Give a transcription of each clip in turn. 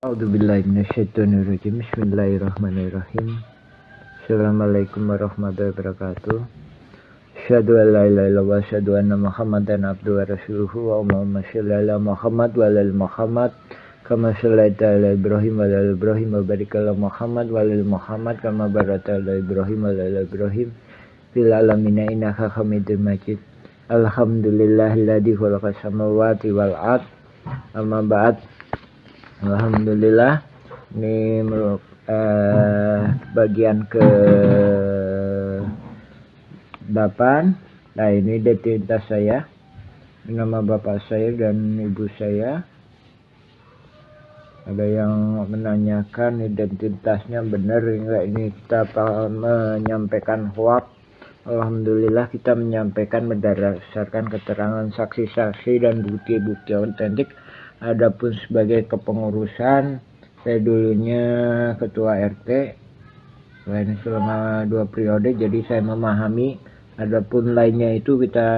A'udzubillahiminasyaitonirrajim. Bismillahirrahmanirrahim. Assalamualaikum warahmatullahi wabarakatuh. Asyhadu an la ilaha illallah wa asyhadu anna Muhammadan abduhu wa rasuluhu. Wa Allahumma shalli ala Muhammad wa ala Muhammad kama shallaita ala Ibrahim wa ala Ibrahim wa barik ala Muhammad wa ala Muhammad kama barakta ala Ibrahim wa ala Ibrahim fil alamin innaka Hamidum Majid. Alhamdulillahilladzi khalaqa samawati wal ard. Amma ba'd. Alhamdulillah, ini bagian ke 8. Nah, ini identitas saya, nama bapak saya dan ibu saya. Ada yang menanyakan identitasnya benar enggak, ini kita menyampaikan hoax. Alhamdulillah kita menyampaikan berdasarkan keterangan saksi-saksi dan bukti-bukti otentik. Adapun sebagai kepengurusan, saya dulunya ketua RT, ini selama 2 periode, jadi saya memahami. Adapun lainnya itu kita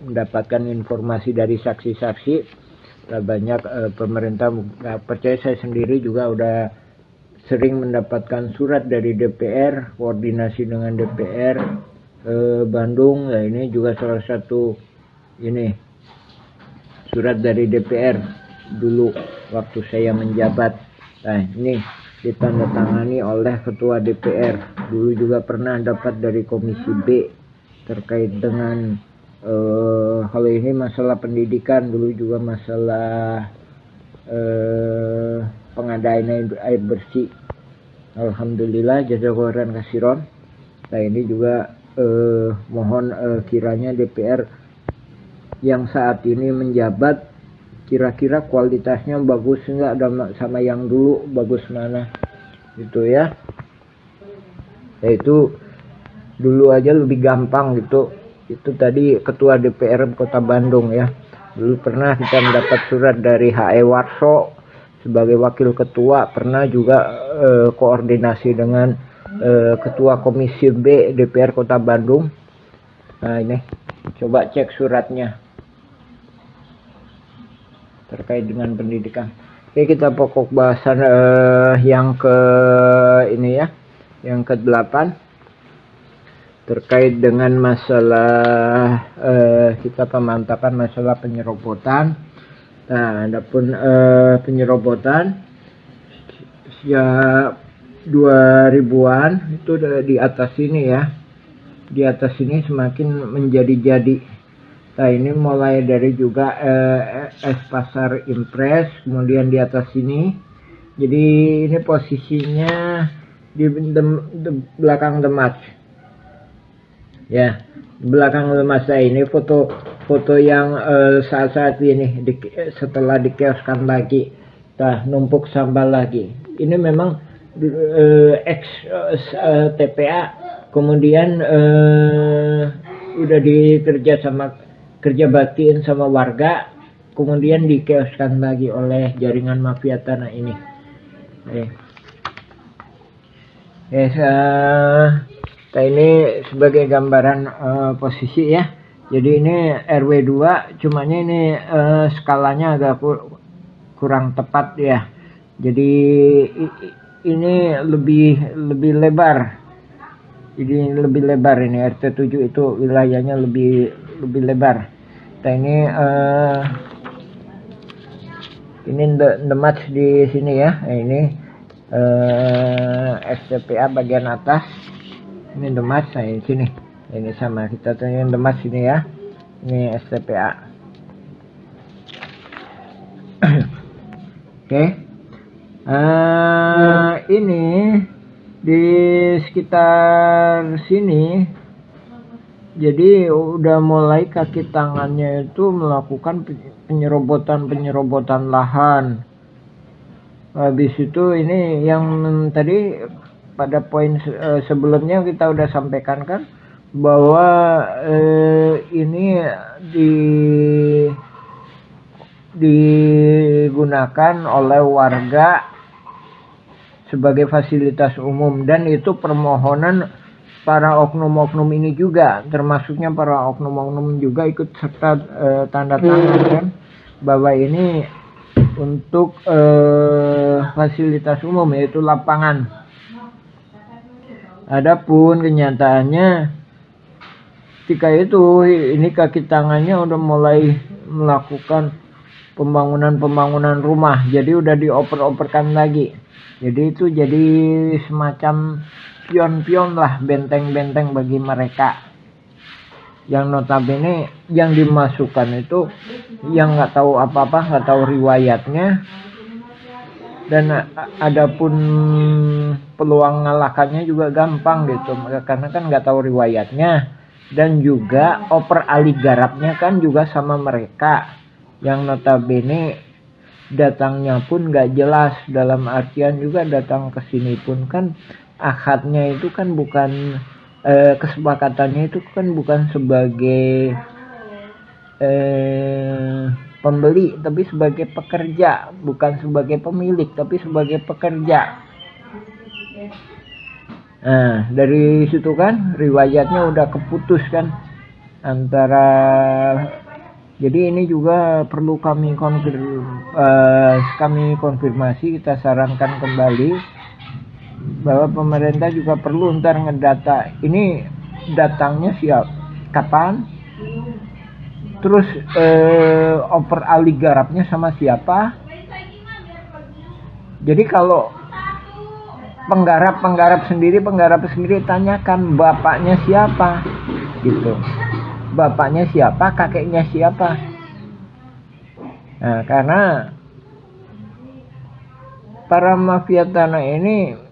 mendapatkan informasi dari saksi-saksi. Banyak pemerintah nggak percaya, saya sendiri juga udah sering mendapatkan surat dari DPR, koordinasi dengan DPR Bandung. Nah, ini juga salah satu ini surat dari DPR dulu waktu saya menjabat. Nah, ini ditandatangani oleh ketua DPR. Dulu juga pernah dapat dari Komisi B terkait dengan hal ini, masalah pendidikan. Dulu juga masalah pengadaan air bersih. Alhamdulillah, jazakallahu khairan katsiran. Nah, ini juga mohon kiranya DPR yang saat ini menjabat kira-kira kualitasnya bagus enggak sama yang dulu, bagus mana gitu ya. Yaitu dulu aja lebih gampang gitu. Itu tadi ketua DPR Kota Bandung ya. Dulu pernah kita mendapat surat dari HE Warso sebagai wakil ketua, pernah juga koordinasi dengan ketua Komisi B DPR Kota Bandung. Nah, ini coba cek suratnya terkait dengan pendidikan. Oke, kita pokok bahasan yang ke ini ya, yang ke-8 terkait dengan masalah kita pemantapan masalah penyerobotan. Nah, adapun penyerobotan ya 2000-an itu di atas ini ya. Di atas ini semakin menjadi-jadi. Nah, ini mulai dari juga es pasar impres, kemudian di atas sini. Jadi ini posisinya di belakang Demas. Ya, belakang Demas. Nah, ini foto yang saat-saat ini setelah dikioskan lagi. Nah, numpuk sampah lagi. Ini memang ex TPA, kemudian udah kerja baktiin sama warga, kemudian dikeoskan lagi oleh jaringan mafia tanah ini. Ini sebagai gambaran posisi ya. Jadi ini RW 2, cumanya ini skalanya agak kurang tepat ya. Jadi ini lebih lebar. Jadi lebih lebar, ini RT 7 itu wilayahnya lebih lebar. Nah, ini Demas di sini ya. Nah, ini STPA bagian atas. Ini Demas, nah di sini. Ini sama kita tanya Demas ini ya. Ini STPA. Oke. Ini di sekitar sini, jadi udah mulai kaki tangannya itu melakukan penyerobotan lahan. Habis itu ini yang tadi pada poin sebelumnya kita udah sampaikan kan, bahwa ini digunakan oleh warga sebagai fasilitas umum, dan itu permohonan para oknum-oknum ini juga, termasuknya para oknum-oknum juga ikut serta tanda tangan kan, bahwa ini untuk fasilitas umum, yaitu lapangan. Adapun kenyataannya ketika itu ini kaki tangannya udah mulai melakukan pembangunan rumah, jadi udah dioper-operkan lagi. Jadi itu jadi semacam pion-pion lah, benteng-benteng bagi mereka yang notabene yang dimasukkan itu yang nggak tahu apa-apa, nggak tahu riwayatnya, dan adapun peluang ngalahkannya juga gampang gitu, karena kan nggak tahu riwayatnya, dan juga oper ali garapnya kan juga sama mereka yang notabene datangnya pun nggak jelas, dalam artian juga datang ke sini pun kan akadnya itu kan bukan kesepakatannya itu kan bukan sebagai pembeli tapi sebagai pekerja, bukan sebagai pemilik tapi sebagai pekerja. Nah, dari situ kan riwayatnya udah keputus kan antara, jadi ini juga perlu kami konfirmasi, kita sarankan kembali bahwa pemerintah juga perlu ntar ngedata ini datangnya kapan, terus oper ali garapnya sama siapa. Jadi kalau penggarap sendiri tanyakan bapaknya siapa gitu, bapaknya siapa, kakeknya siapa. Nah, karena para mafia tanah ini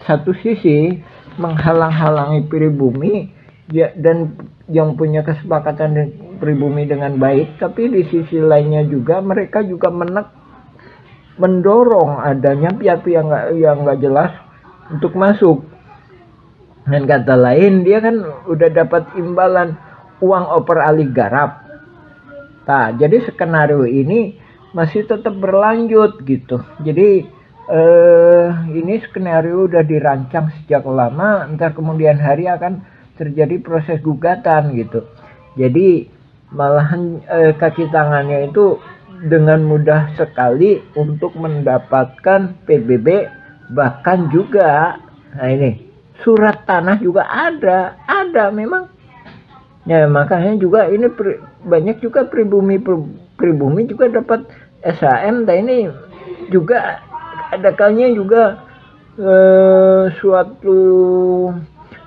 satu sisi menghalang-halangi pribumi dan yang punya kesepakatan pribumi dengan baik, tapi di sisi lainnya juga mereka juga mendorong adanya pihak-pihak yang nggak jelas untuk masuk. Dan kata lain, dia kan udah dapat imbalan uang oper ali garap. Nah, jadi skenario ini masih tetap berlanjut gitu. Jadi ini skenario udah dirancang sejak lama, ntar kemudian hari akan terjadi proses gugatan gitu. Jadi malahan kaki tangannya itu dengan mudah sekali untuk mendapatkan PBB, bahkan juga nah ini surat tanah juga ada memang. Ya makanya juga ini banyak juga pribumi juga dapat SHM. Dan ini juga ada kalinya juga suatu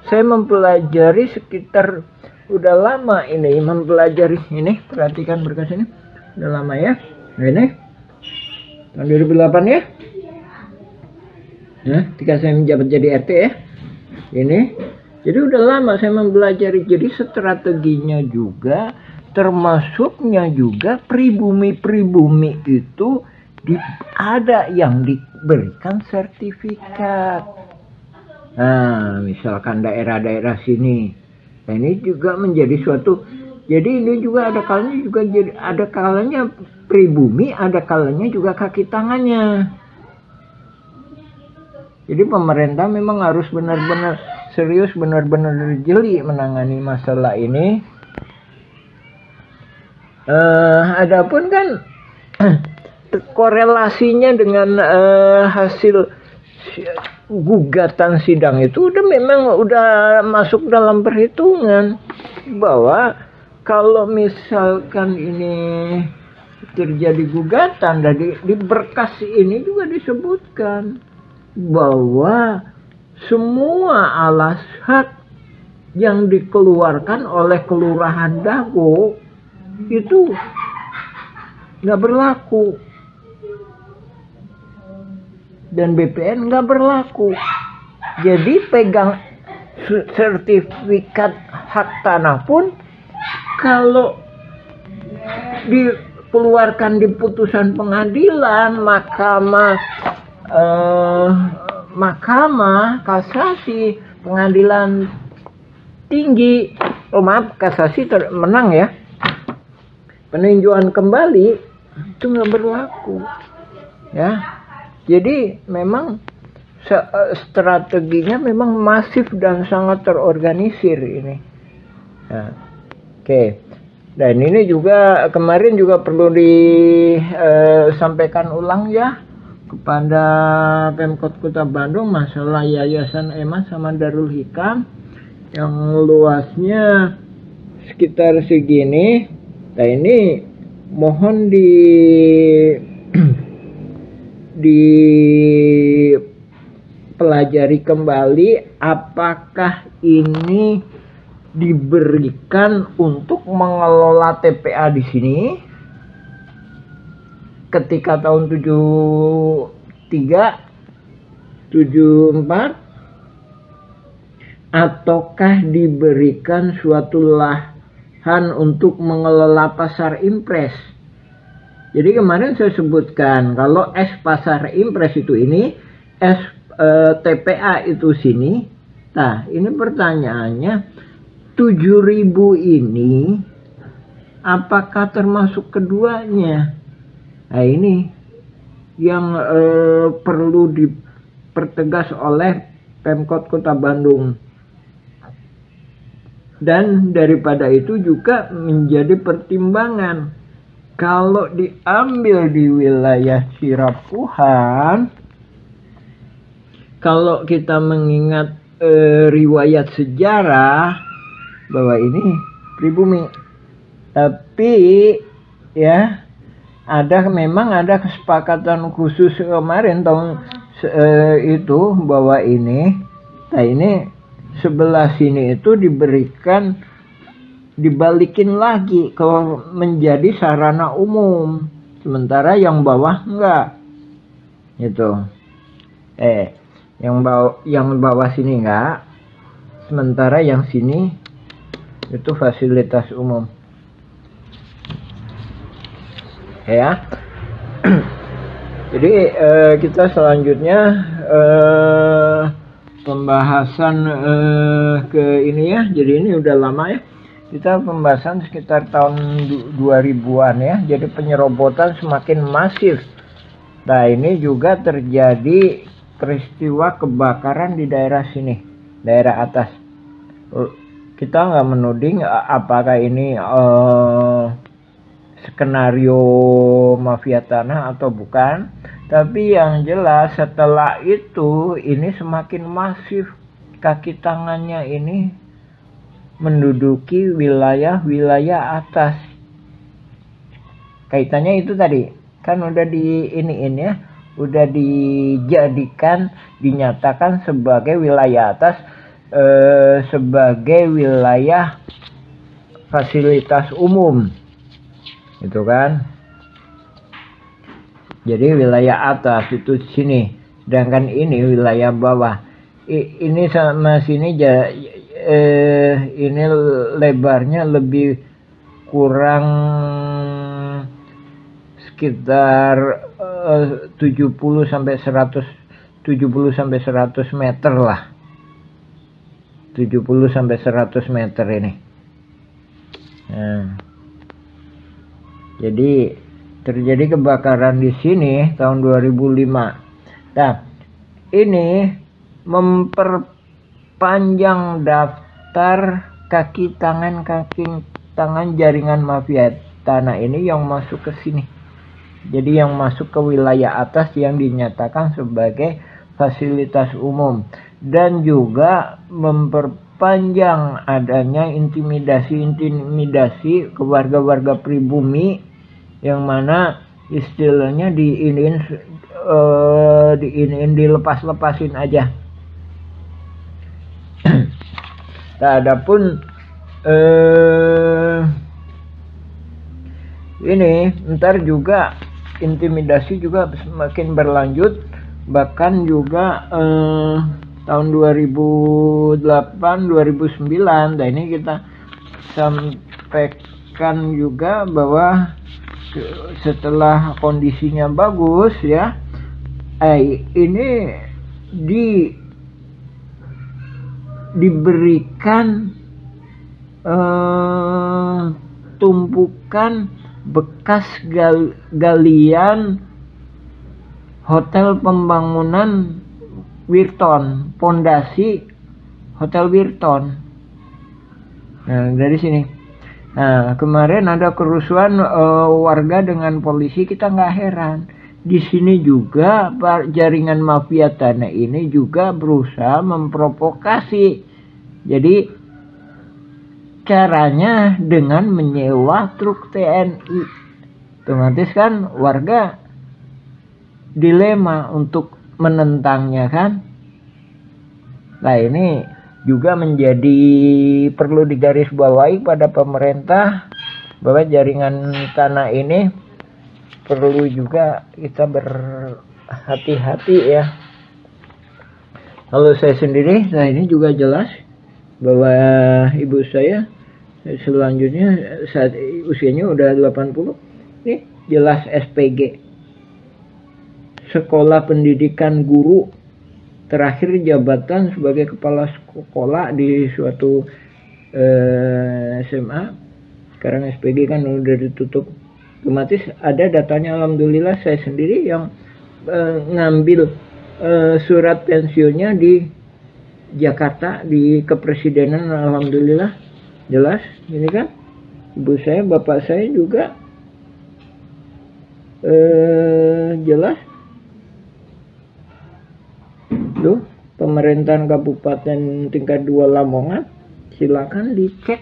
saya mempelajari sekitar udah lama ini mempelajari ini, perhatikan berkas ini udah lama ya. Nah, ini tahun 2008 ya. Nah, ketika saya menjabat jadi RT ya. Ini jadi udah lama saya mempelajari, jadi strateginya juga termasuknya juga pribumi itu ada yang diberikan sertifikat. Nah, misalkan daerah-daerah sini, nah ini juga menjadi suatu, jadi ini juga ada kalanya juga jadi ada kalanya pribumi, ada kalanya juga kaki tangannya. Jadi pemerintah memang harus benar-benar serius, benar-benar jeli menangani masalah ini. Adapun kan korelasinya dengan hasil gugatan sidang itu udah masuk dalam perhitungan bahwa kalau misalkan ini terjadi gugatan, dari di berkas ini juga disebutkan bahwa semua alas hak yang dikeluarkan oleh Kelurahan Dago itu nggak berlaku dan BPN nggak berlaku. Jadi pegang sertifikat hak tanah pun kalau dikeluarkan di putusan pengadilan, mahkamah kasasi, pengadilan tinggi, kasasi menang ya, peninjauan kembali itu nggak berlaku ya. Jadi memang strateginya memang masif dan sangat terorganisir ini. Nah, oke. Dan ini juga kemarin juga perlu disampaikan ulang ya, kepada Pemkot Kota Bandung masalah Yayasan Emas sama Darul Hikam yang luasnya sekitar segini. Nah ini mohon dipelajari kembali apakah ini diberikan untuk mengelola TPA di sini ketika tahun 73, 74, ataukah diberikan suatu lahan untuk mengelola pasar impres. Jadi kemarin saya sebutkan kalau pasar impres itu ini, TPA itu sini. Nah ini pertanyaannya, 7.000 ini apakah termasuk keduanya? Nah ini yang perlu dipertegas oleh Pemkot Kota Bandung. Dan daripada itu juga menjadi pertimbangan kalau diambil di wilayah Sirapuhan, kalau kita mengingat riwayat sejarah bahwa ini pribumi, tapi ya memang ada kesepakatan khusus kemarin tahun itu bahwa ini sebelah sini itu dibalikin lagi kalau menjadi sarana umum, sementara yang bawah enggak itu. Yang bawah sini enggak, sementara yang sini itu fasilitas umum. Ya. Jadi kita selanjutnya pembahasan ke ini ya. Jadi ini udah lama ya. Kita pembahasan sekitar tahun 2000-an ya. Jadi penyerobotan semakin masif. Nah, ini juga terjadi peristiwa kebakaran di daerah sini, daerah atas. Kita nggak menuding apakah ini skenario mafia tanah atau bukan, tapi yang jelas setelah itu ini semakin masif, kaki tangannya ini menduduki wilayah-wilayah atas. Kaitannya itu tadi kan udah udah dinyatakan sebagai wilayah atas, sebagai wilayah fasilitas umum. Itu kan, jadi wilayah atas itu sini, sedangkan ini wilayah bawah. Ini sama sini ini lebarnya lebih kurang sekitar 70 sampai 100 meter lah. 70 sampai 100 meter ini. Nah, jadi terjadi kebakaran di sini tahun 2005. Nah, ini memperpanjang daftar kaki tangan jaringan mafia tanah ini yang masuk ke sini. Jadi yang masuk ke wilayah atas yang dinyatakan sebagai fasilitas umum, dan juga memperpanjang adanya intimidasi ke warga-warga pribumi yang mana istilahnya dilepas-lepasin aja. Nah, adapun ini ntar juga intimidasi juga semakin berlanjut, bahkan juga tahun 2008 2009. Nah ini kita sampaikan juga bahwa setelah kondisinya bagus ya, ini diberikan tumpukan bekas galian hotel pembangunan Wirton, pondasi Hotel Wirton. Nah dari sini. Nah kemarin ada kerusuhan warga dengan polisi, kita nggak heran di sini juga jaringan mafia tanah ini juga berusaha memprovokasi. Jadi caranya dengan menyewa truk TNI. Otomatis kan warga dilema untuk menentangnya kan. Nah ini juga menjadi perlu digarisbawahi pada pemerintah bahwa jaringan tanah ini perlu juga kita berhati-hati ya. Kalau saya sendiri, nah ini juga jelas bahwa ibu saya selanjutnya saat usianya udah 80, ini jelas SPG, Sekolah Pendidikan Guru, terakhir jabatan sebagai kepala sekolah di suatu SMA. Sekarang SPG kan udah ditutup, otomatis ada datanya. Alhamdulillah saya sendiri yang ngambil surat pensiunnya di Jakarta di Kepresidenan. Alhamdulillah jelas ini kan, ibu saya, bapak saya juga jelas tuh. Pemerintahan Kabupaten tingkat 2 Lamongan, silakan dicek.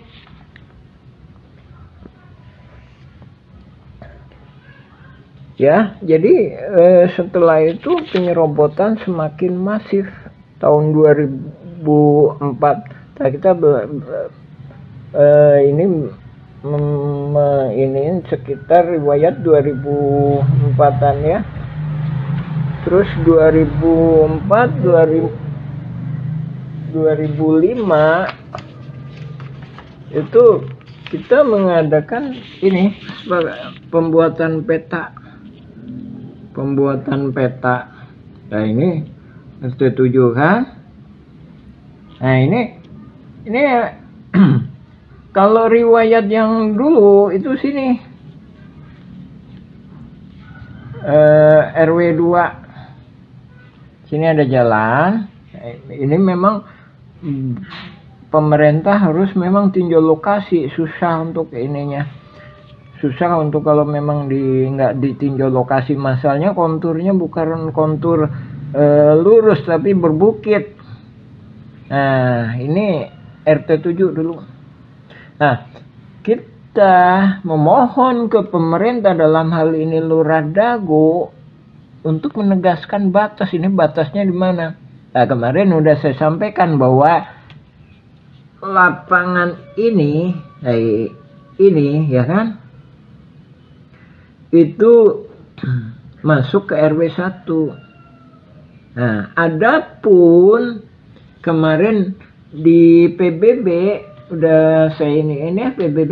Ya, jadi setelah itu penyerobotan semakin masif tahun 2004. Nah, kita ini sekitar riwayat 2004-an ya. Terus 2004 2005 itu kita mengadakan ini pembuatan peta. Nah ini setuju kan? Nah ini kalau riwayat yang dulu itu sini RW 2, sini ada jalan. Ini memang pemerintah harus memang tinjau lokasi, susah untuk ininya, susah untuk kalau memang nggak ditinjau lokasi. Masalahnya konturnya bukan kontur lurus tapi berbukit. Nah ini RT 7 dulu. Nah kita memohon ke pemerintah, dalam hal ini Lurah Dago, untuk menegaskan batas. Ini batasnya di mana? Nah kemarin udah saya sampaikan bahwa lapangan ini ya kan, itu masuk ke RW 1. Nah, adapun kemarin di PBB udah saya ini PBB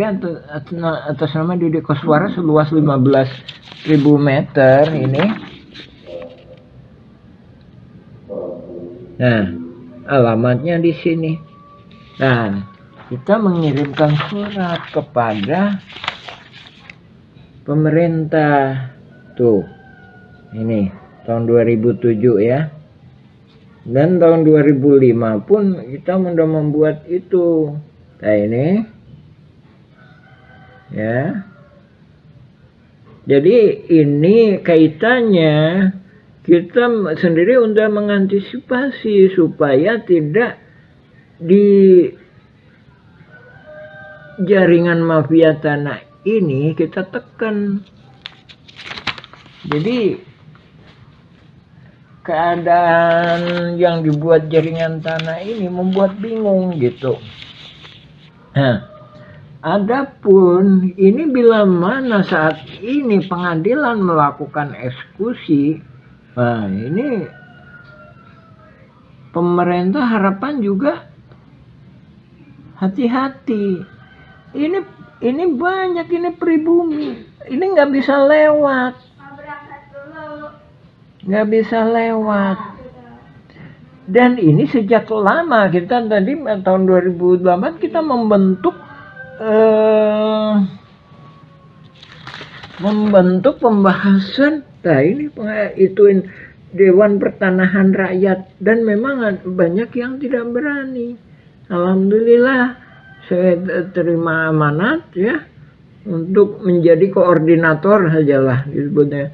atas nama Didi Koswara seluas 15.000 meter ini. Nah, alamatnya di sini. Nah, kita mengirimkan surat kepada pemerintah tuh. Ini tahun 2007 ya. Dan tahun 2005 pun kita sudah membuat itu. Nah ini ya. Jadi ini kaitannya kita sendiri untuk mengantisipasi supaya tidak di jaringan mafia tanah ini kita tekan. Jadi keadaan yang dibuat jaringan tanah ini membuat bingung gitu. Nah, adapun ini bila mana saat ini pengadilan melakukan eksekusi, nah ini pemerintah harapan juga hati-hati. Ini banyak, ini pribumi, ini nggak bisa lewat. Nggak bisa lewat. Dan ini sejak lama kita tadi tahun 2008 kita membentuk pembahasan. Nah ini ituin Dewan Pertanahan Rakyat, dan memang banyak yang tidak berani. Alhamdulillah saya terima amanat ya untuk menjadi koordinator sajalah disebutnya.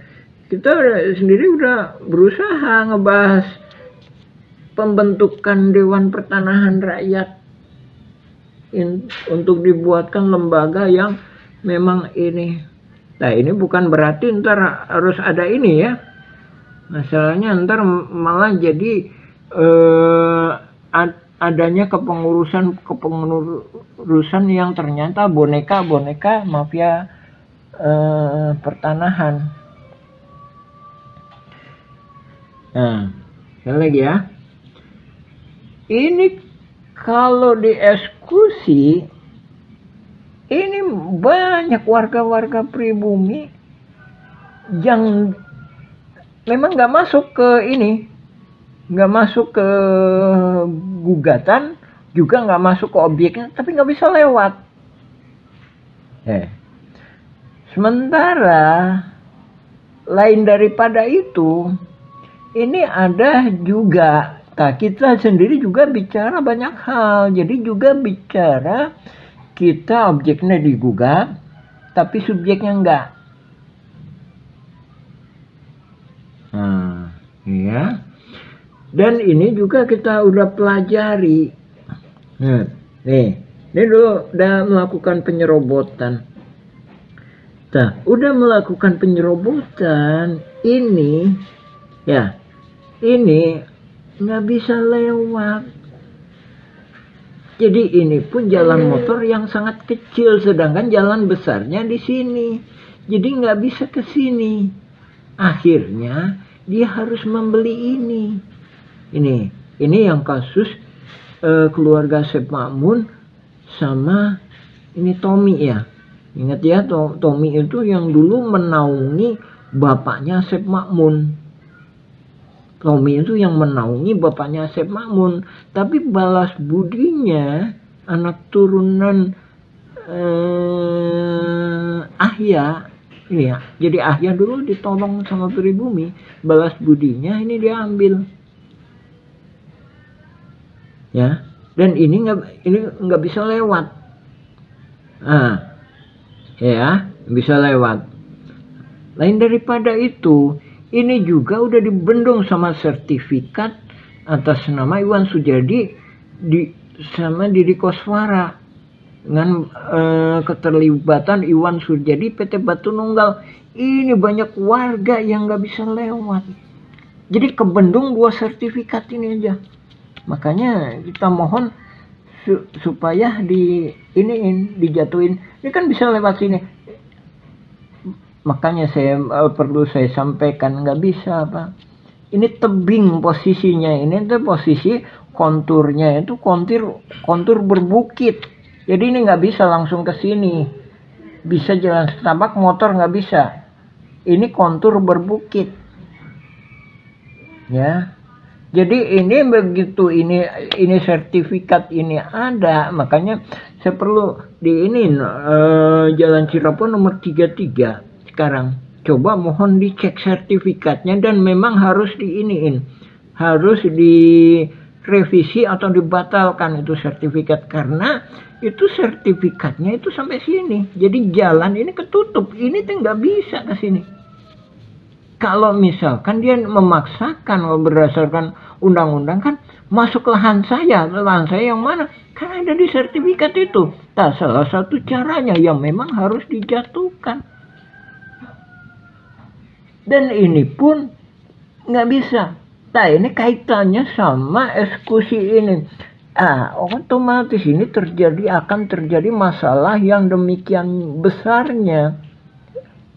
kita sendiri udah berusaha ngebahas pembentukan Dewan Pertanahan Rakyat untuk dibuatkan lembaga yang memang ini. Nah, ini bukan berarti ntar harus ada ini ya. Masalahnya ntar malah jadi adanya kepengurusan yang ternyata boneka mafia pertanahan. Nah, sekali lagi ya. Ini kalau dieksekusi, ini banyak warga-warga pribumi yang memang nggak masuk ke ini, nggak masuk ke gugatan, juga nggak masuk ke objeknya, tapi nggak bisa lewat. Sementara lain daripada itu, ini ada juga, kita sendiri juga bicara banyak hal. Jadi juga bicara kita objeknya digugat, tapi subjeknya enggak. Nah, ya. Dan ini juga kita udah pelajari. Nih, ini dulu udah melakukan penyerobotan. Nah, udah melakukan penyerobotan, ini, ya, ini nggak bisa lewat. Jadi ini pun jalan motor yang sangat kecil, sedangkan jalan besarnya di sini. Jadi nggak bisa ke sini. Akhirnya dia harus membeli ini. Ini yang kasus keluarga Sep Makmun sama ini Tommy ya. Ingat ya, Tommy itu yang dulu menaungi bapaknya Sep Makmun. Tommy itu yang menaungi bapaknya Sep Makmun, tapi balas budinya anak turunan Ahya ini ya. Jadi Ahya dulu ditolong sama pribumi, balas budinya ini diambil, ya. Dan ini nggak bisa lewat, ya, bisa lewat. Lain daripada itu, ini juga udah dibendung sama sertifikat atas nama Iwan Sujadi sama Didi Koswara dengan keterlibatan Iwan Sujadi PT Batu Nunggal. Ini banyak warga yang nggak bisa lewat. Jadi kebendung 2 sertifikat ini aja. Makanya kita mohon supaya dijatuhin. Ini kan bisa lewat sini. Makanya perlu saya sampaikan, nggak bisa Pak. Ini tebing posisinya, ini tuh posisi konturnya itu kontur berbukit. Jadi ini nggak bisa langsung ke sini. Bisa jalan setapak motor nggak bisa. Ini kontur berbukit. Ya. Jadi ini begitu ini sertifikat ini ada, makanya saya perlu Jalan Cirebon nomor 33. Sekarang coba mohon dicek sertifikatnya, dan memang harus harus direvisi atau dibatalkan itu sertifikat, karena itu sertifikatnya itu sampai sini. Jadi jalan ini ketutup, ini tuh nggak bisa ke sini. Kalau misalkan dia memaksakan berdasarkan undang-undang, kan masuk lahan saya yang mana? Kan ada di sertifikat itu. Nah, salah satu caranya yang memang harus dijatuhkan. Dan ini pun nggak bisa. Nah, ini kaitannya sama eksekusi ini. Otomatis ini akan terjadi masalah yang demikian besarnya.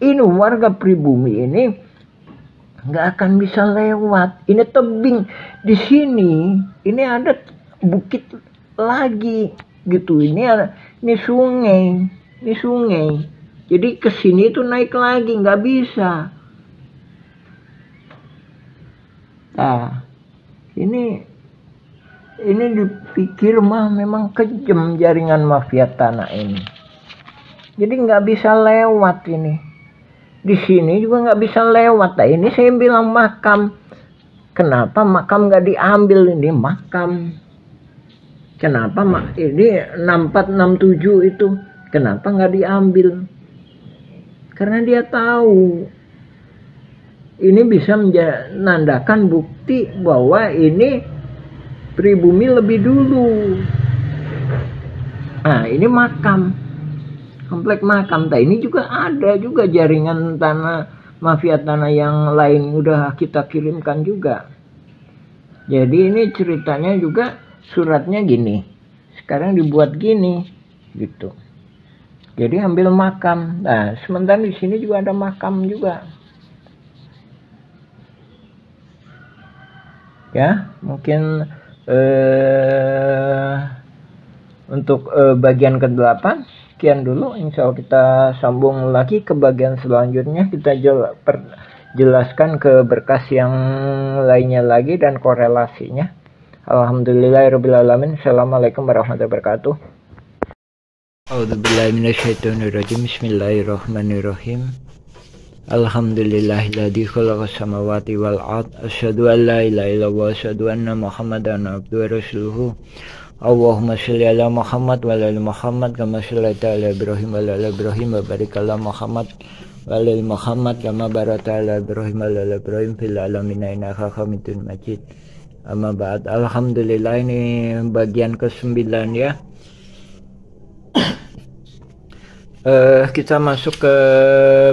Ini warga pribumi ini nggak akan bisa lewat. Ini tebing di sini. Ini ada bukit lagi gitu. Ini sungai. Jadi ke sini itu naik lagi, nggak bisa. Nah, ini dipikir memang kejam jaringan mafia tanah ini. Jadi nggak bisa lewat ini. Di sini juga nggak bisa lewat. Nah, ini saya bilang makam. Kenapa makam nggak diambil ini makam? Kenapa ini 6467 itu kenapa nggak diambil? Karena dia tahu ini bisa menandakan bukti bahwa ini pribumi lebih dulu. Nah, ini makam, komplek makam. Nah, ini juga ada juga jaringan tanah, mafia tanah yang lain udah kita kirimkan juga. Jadi ini ceritanya juga suratnya gini. Sekarang dibuat gini, gitu. Jadi ambil makam. Nah, sementara di sini juga ada makam juga. Ya, mungkin untuk bagian ke-8 sekian dulu. Insya Allah kita sambung lagi ke bagian selanjutnya. Kita jelaskan ke berkas yang lainnya lagi dan korelasinya. Alhamdulillahirrabbilalamin. Assalamualaikum warahmatullahi wabarakatuh. A'udzubillahi minasyaitonirrajim. Bismillahirrahmanirrahim. Alhamdulillahilladzi khalaqas samawati wal ard. Asyhadu an la ilaha illallah wa asyhadu anna Muhammadan abduhu wa rasuluhu. Allahumma shalli ala Muhammad wa ala Muhammad kama shallaita ala Ibrahim wa ala Ibrahim wa barik ala Muhammad wa ala Muhammad kama barakta ala Ibrahim wa ala Ibrahim fil alamin innaka Hamidum Majid. Amma ba'd. Alhamdulillah, ini bagian ke-9 ya. Kita masuk ke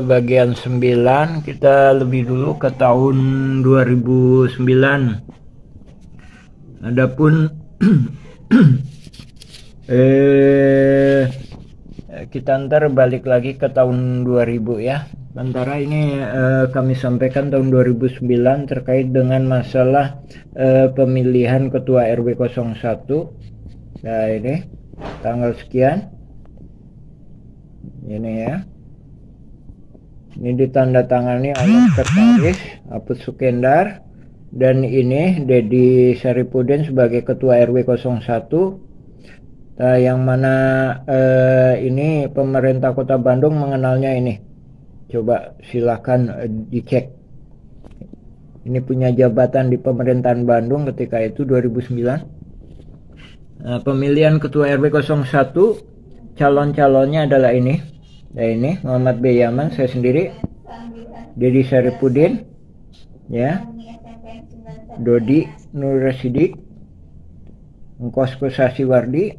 bagian 9. Kita lebih dulu ke tahun 2009. Adapun kita ntar balik lagi ke tahun 2000 ya. Sementara ini kami sampaikan tahun 2009 terkait dengan masalah pemilihan ketua RW 01. Nah, ini tanggal sekian. Ini ya, ini ditandatangani oleh Sekretaris Apus Sukendar, dan ini Dedi Saripudin sebagai Ketua RW 01. Yang mana ini pemerintah Kota Bandung mengenalnya ini. Coba silakan dicek. Ini punya jabatan di pemerintahan Bandung ketika itu 2009. Pemilihan Ketua RW 01, calon-calonnya adalah ini. Nah, ini Muhammad B. Yaman, saya sendiri, Dedi Saripudin, ya, Dodi Nur Rasidik, Engkosko Sasiwardi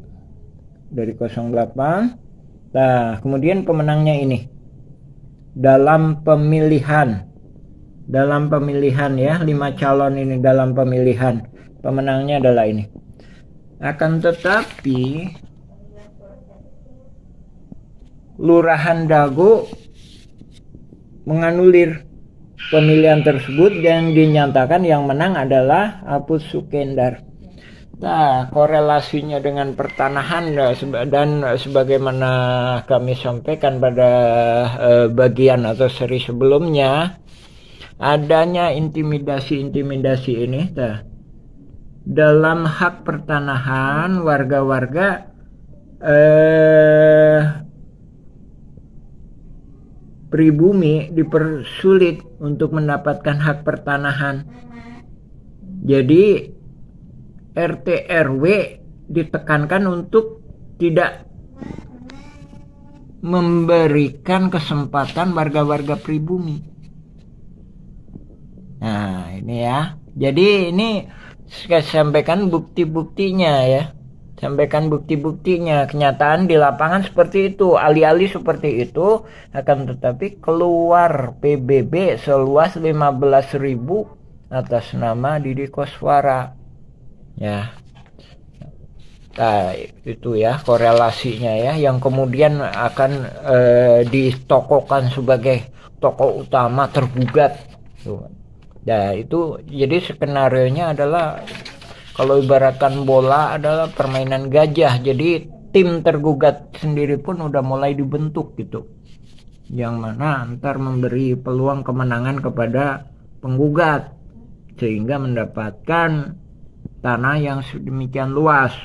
dari 08. Nah, kemudian pemenangnya ini dalam pemilihan ya, 5 calon ini dalam pemilihan, pemenangnya adalah ini. Akan tetapi Lurahan Dago menganulir pemilihan tersebut dan dinyatakan yang menang adalah Apus Sukendar. Nah, korelasinya dengan pertanahan dan sebagaimana kami sampaikan pada bagian atau seri sebelumnya, adanya intimidasi ini dalam hak pertanahan warga-warga pribumi dipersulit untuk mendapatkan hak pertanahan. Jadi RT RW ditekankan untuk tidak memberikan kesempatan warga-warga pribumi. Nah, ini ya. Jadi ini saya sampaikan bukti-buktinya ya. Sampaikan bukti-buktinya. Kenyataan di lapangan seperti itu, alih-alih seperti itu, akan tetapi keluar PBB seluas 15.000 atas nama Didi Koswara. Ya. Nah, itu ya korelasinya ya, yang kemudian akan ditokohkan sebagai tokoh utama tergugat. Nah, itu jadi skenarionya adalah, kalau ibaratkan bola adalah permainan gajah. Jadi tim tergugat sendiri pun udah mulai dibentuk gitu. Yang mana ntar memberi peluang kemenangan kepada penggugat. Sehingga mendapatkan tanah yang sedemikian luas.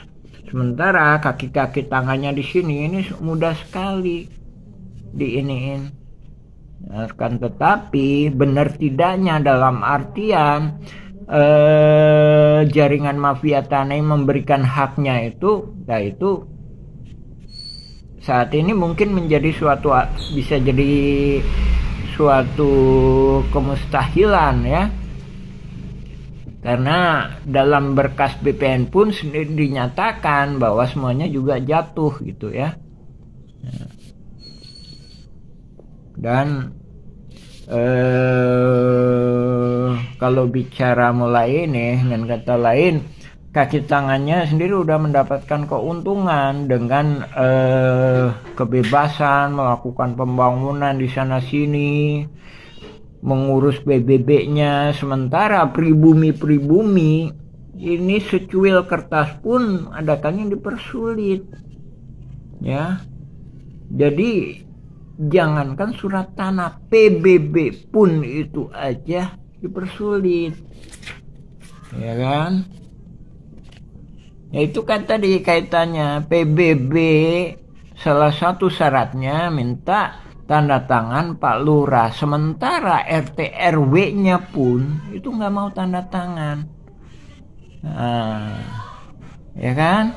Sementara kaki-kaki tangannya di sini ini mudah sekali diiniin. Akan tetapi benar tidaknya dalam artian jaringan mafia tanah memberikan haknya itu, nah itu saat ini mungkin menjadi bisa jadi suatu kemustahilan ya. Karena dalam berkas BPN pun dinyatakan bahwa semuanya juga jatuh gitu ya. Dan kalau bicara mulai ini, dengan kata lain, kaki tangannya sendiri udah mendapatkan keuntungan dengan kebebasan melakukan pembangunan di sana sini, mengurus PBB-nya, sementara pribumi ini secuil kertas pun adakannya dipersulit ya. Jadi jangankan surat tanah, PBB pun itu aja dipersulit ya kan. Ya itu kan tadi kaitannya, PBB salah satu syaratnya minta tanda tangan Pak Lurah, sementara RT RW-nya pun itu nggak mau tanda tangan. Nah, ya kan?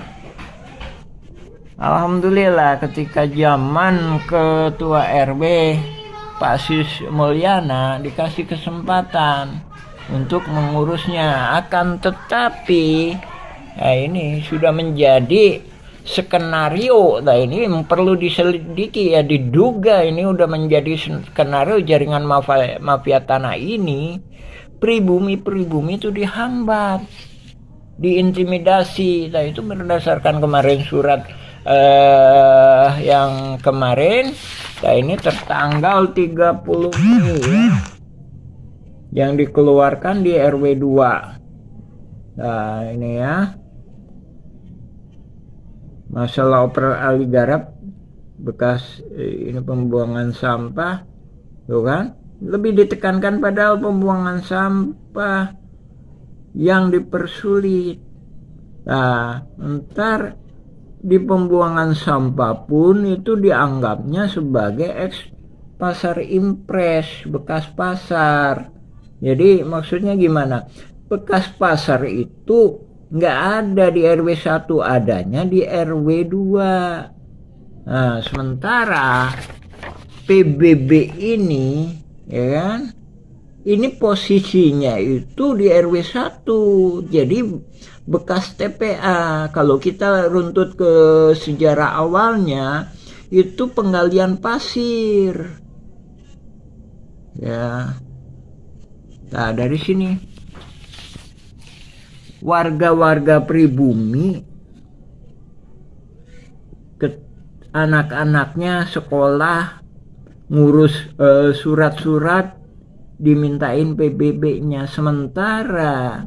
Alhamdulillah ketika zaman ketua RW Pak Sis Mulyana dikasih kesempatan untuk mengurusnya, akan tetapi nah ini sudah menjadi skenario. Nah ini perlu diselidiki ya, diduga ini udah menjadi skenario jaringan mafia tanah ini. Pribumi itu dihambat, diintimidasi. Nah itu berdasarkan kemarin surat yang kemarin, nah ini tertanggal 30 Mei ya, yang dikeluarkan di RW 2. Nah ini ya, masalah oper Ali Garap bekas ini pembuangan sampah, tuh kan, lebih ditekankan padahal pembuangan sampah yang dipersulit. Nah, ntar di pembuangan sampah pun itu dianggapnya sebagai pasar impres, bekas pasar. Jadi maksudnya gimana? Bekas pasar itu nggak ada di RW 1, adanya di RW 2. Nah, sementara PBB ini, ya kan, ini posisinya itu di RW 1, jadi bekas TPA. Kalau kita runtut ke sejarah awalnya, itu penggalian pasir. Ya. Nah, dari sini warga-warga pribumi, anak-anaknya sekolah, ngurus surat-surat, dimintain PBB-nya, sementara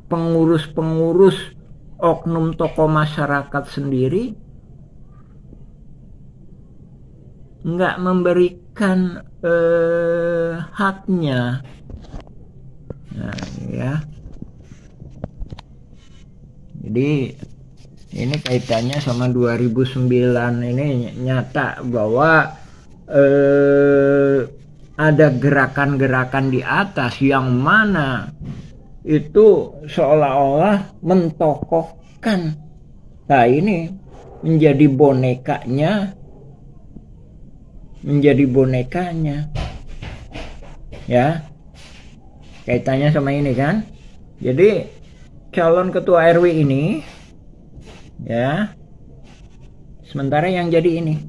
pengurus oknum tokoh masyarakat sendiri nggak memberikan haknya. Nah ya, jadi ini kaitannya sama 2009 ini nyata bahwa ada gerakan-gerakan di atas yang mana itu seolah-olah mentokohkan. Nah ini menjadi bonekanya ya, kaitannya sama ini kan. Jadi calon ketua RW ini ya, sementara yang jadi ini.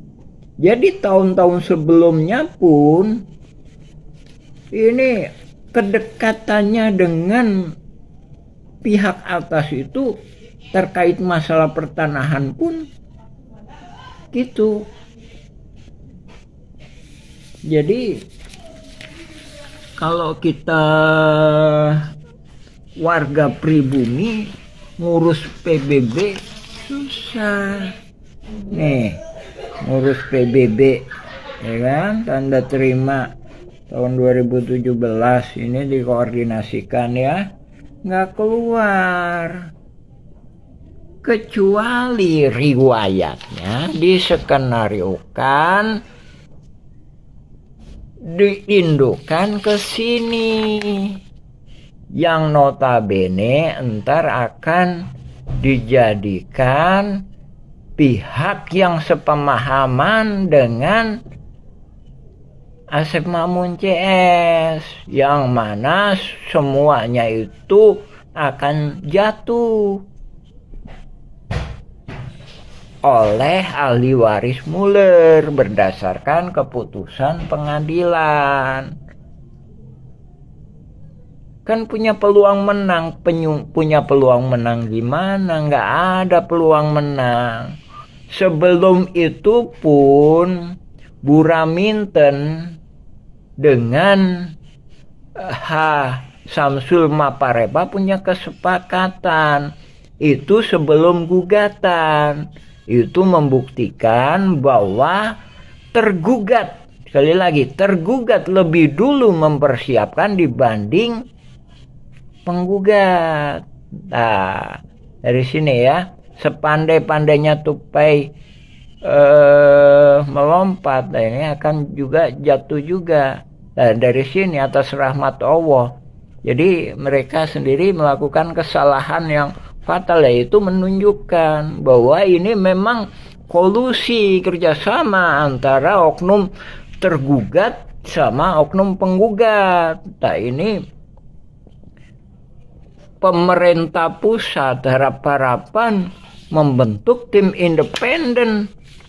Jadi tahun-tahun sebelumnya pun ini kedekatannya dengan pihak atas itu terkait masalah pertanahan pun gitu. Jadi kalau kita warga pribumi ngurus PBB susah. Nih, ngurus PBB ya kan, tanda terima tahun 2017 ini dikoordinasikan ya, nggak keluar, kecuali riwayatnya diskenariokan, diindukkan ke sini, yang notabene entar akan dijadikan pihak yang sepemahaman dengan Asep Mamun CS, yang mana semuanya itu akan jatuh oleh ahli waris Mueller berdasarkan keputusan pengadilan. Kan punya peluang menang, punya peluang menang gimana? Nggak ada peluang menang. Sebelum itu pun Bu Raminten dengan Samsul Mapareba punya kesepakatan. Itu sebelum gugatan. Itu membuktikan bahwa tergugat, sekali lagi, tergugat lebih dulu mempersiapkan dibanding penggugat. Nah, dari sini ya, sepandai-pandainya tupai melompat, nah ini akan juga jatuh juga. Nah, dari sini atas rahmat Allah. Jadi mereka sendiri melakukan kesalahan yang fatal, yaitu menunjukkan bahwa ini memang kolusi kerjasama antara oknum tergugat sama oknum penggugat. Nah ini pemerintah pusat harap-harapan membentuk tim independen.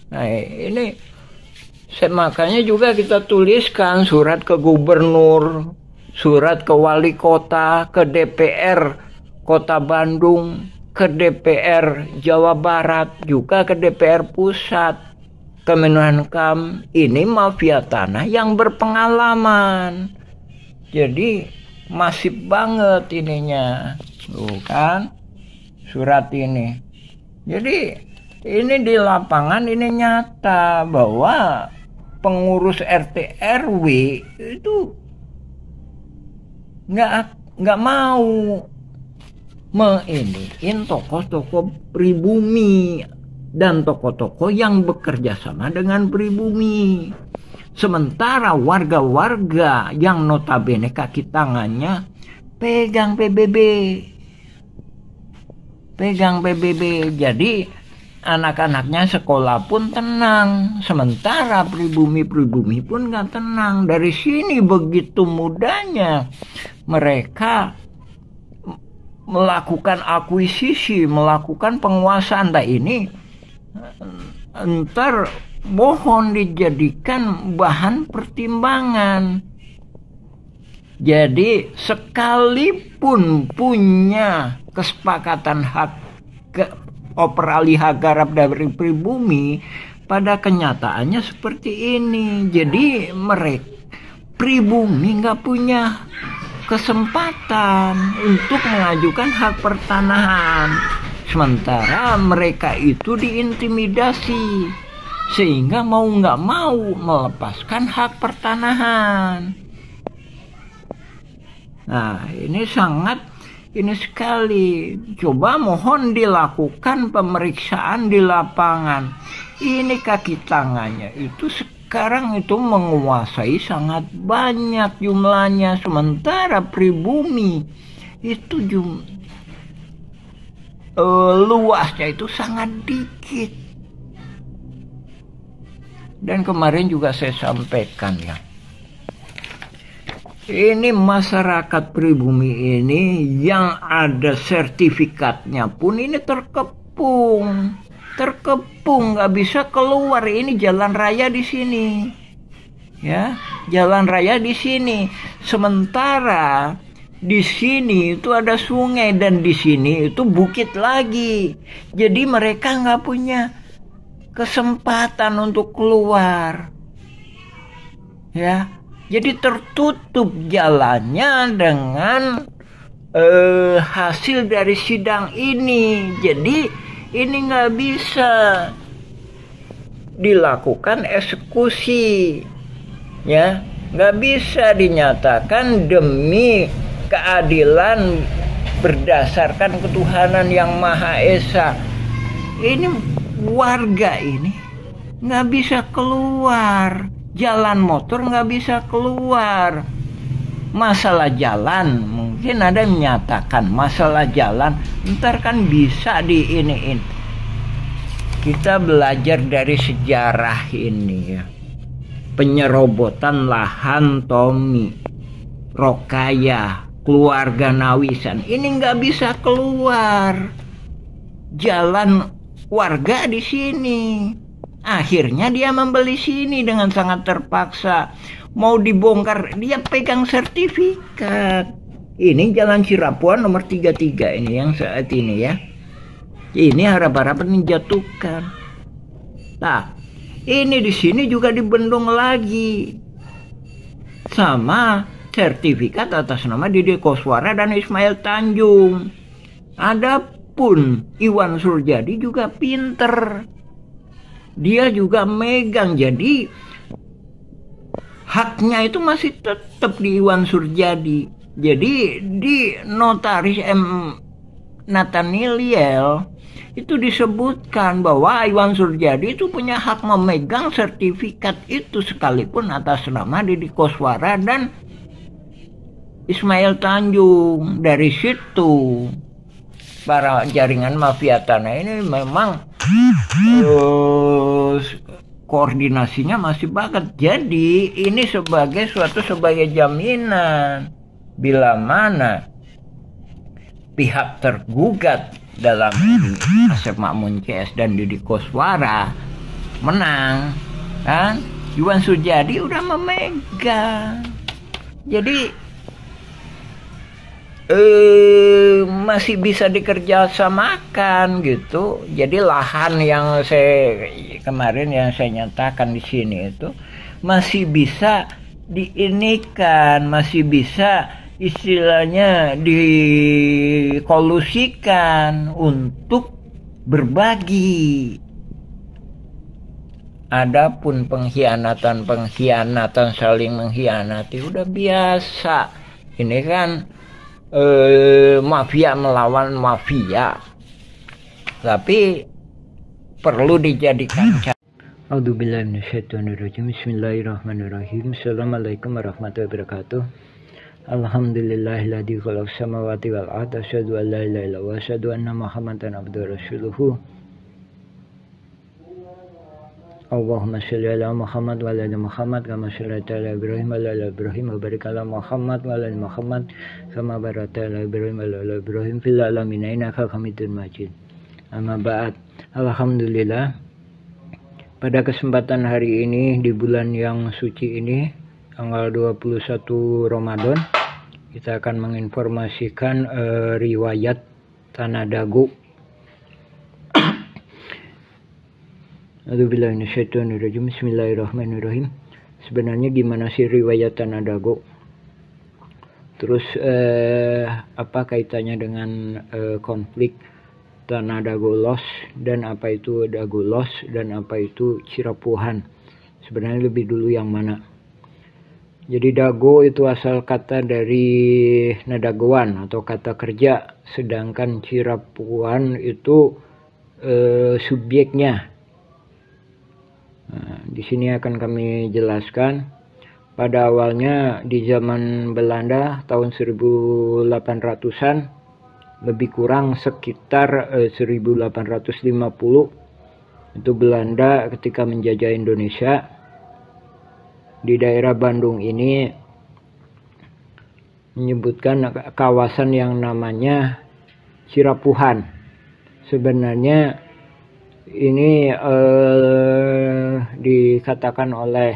Nah ini makanya juga kita tuliskan surat ke gubernur, surat ke wali kota, ke DPR Kota Bandung, ke DPR Jawa Barat, juga ke DPR Pusat, ke Menhankam. Ini mafia tanah yang berpengalaman. Jadi masif banget ininya. Tuh kan surat ini. Jadi ini di lapangan ini nyata bahwa pengurus RT RW itu nggak mau menginiin tokoh-tokoh pribumi dan tokoh-tokoh yang bekerja sama dengan pribumi. Sementara warga-warga yang notabene kaki tangannya pegang PBB. Jadi anak-anaknya sekolah pun tenang. Sementara pribumi-pribumi pun gak tenang. Dari sini begitu mudahnya mereka melakukan akuisisi, melakukan penguasaan. Nah ini ntar mohon dijadikan bahan pertimbangan. Jadi sekalipun punya kesepakatan hak operali hak garap dari pribumi, pada kenyataannya seperti ini. Jadi mereka pribumi nggak punya kesempatan untuk mengajukan hak pertanahan, sementara mereka itu diintimidasi sehingga mau nggak mau melepaskan hak pertanahan. Nah ini ini sekali. Coba mohon dilakukan pemeriksaan di lapangan. Ini kaki tangannya itu sekarang itu menguasai sangat banyak jumlahnya, sementara pribumi itu luasnya itu sangat dikit. Dan kemarin juga saya sampaikan ya, ini masyarakat pribumi ini yang ada sertifikatnya pun ini terkepung, nggak bisa keluar. Ini jalan raya di sini, ya, jalan raya di sini. Sementara di sini itu ada sungai dan di sini itu bukit lagi. Jadi mereka nggak punya kesempatan untuk keluar, ya. Jadi tertutup jalannya dengan hasil dari sidang ini. Jadi ini nggak bisa dilakukan eksekusi, ya, nggak bisa dinyatakan demi keadilan berdasarkan ketuhanan yang Maha Esa. Ini warga ini nggak bisa keluar. Jalan motor nggak bisa keluar. Masalah jalan, mungkin ada yang menyatakan masalah jalan ntar kan bisa diiniin. Kita belajar dari sejarah ini ya. penyerobotan lahan Tommy, Rokaya, keluarga Nawisan. Ini nggak bisa keluar jalan warga di sini. Akhirnya dia membeli sini dengan sangat terpaksa. Mau dibongkar, dia pegang sertifikat. Ini Jalan Cirapuan nomor 33 ini yang saat ini ya. Ini harap-harap menjatuhkan. Nah, ini di sini juga dibendung lagi sama sertifikat atas nama Didi Koswara dan Ismail Tanjung. Adapun Iwan Surjadi juga pinter. Dia juga megang, jadi haknya itu masih tetap di Iwan Surjadi. Jadi di Notaris M. Nathaniel itu disebutkan bahwa Iwan Surjadi itu punya hak memegang sertifikat itu sekalipun atas nama Didi Koswara dan Ismail Tanjung. Dari situ para jaringan mafia tanah ini memang koordinasinya masih banget. Jadi ini sebagai jaminan bila mana pihak tergugat dalam Asep Makmun CS dan Didi Koswara menang, kan? Iwan Surjadi udah memegang. Jadi masih bisa dikerjasamakan gitu. Jadi lahan yang kemarin saya nyatakan di sini itu masih bisa diinikan, masih bisa istilahnya dikolusikan untuk berbagi. Adapun pengkhianatan saling mengkhianati udah biasa. Ini kan mafia melawan mafia, tapi perlu dijadikan A'udzubillahi minasyaitonirrajim. Bismillahirrahmanirrahim. Assalamualaikum warahmatullahi wabarakatuh. Alhamdulillahilladzi khalaqas samawati wal arda, asyhadu an la ilaha illallah wa asyhadu anna Muhammadan abduhu wa rasuluhu. Allahumma sholli ala Muhammad wa ala ali Muhammad kama shallaita ala Ibrahim wa ala ali Ibrahim wa barik ala Muhammad wa ala ali Muhammad kama barakta ala Ibrahim wa ala ali Ibrahim fil alamin innaka Hamidum Majid. Amma ba'd. Alhamdulillah, pada kesempatan hari ini di bulan yang suci ini tanggal 21 Ramadan kita akan menginformasikan riwayat Tanah Dago. Bismillahirrahmanirrahim. Sebenarnya gimana sih riwayat Tanah Dago? Terus apa kaitannya dengan konflik Tanah Dago Los, dan apa itu Dago Los, dan apa itu Cirapuhan? Sebenarnya lebih dulu yang mana? Jadi Dago itu asal kata dari nadagoan atau kata kerja, sedangkan Cirapuhan itu subjeknya. Nah, di sini akan kami jelaskan. Pada awalnya di zaman Belanda tahun 1800-an, lebih kurang sekitar 1850, itu Belanda ketika menjajah Indonesia, di daerah Bandung ini menyebutkan kawasan yang namanya Cirapuhan. Sebenarnya ini dikatakan oleh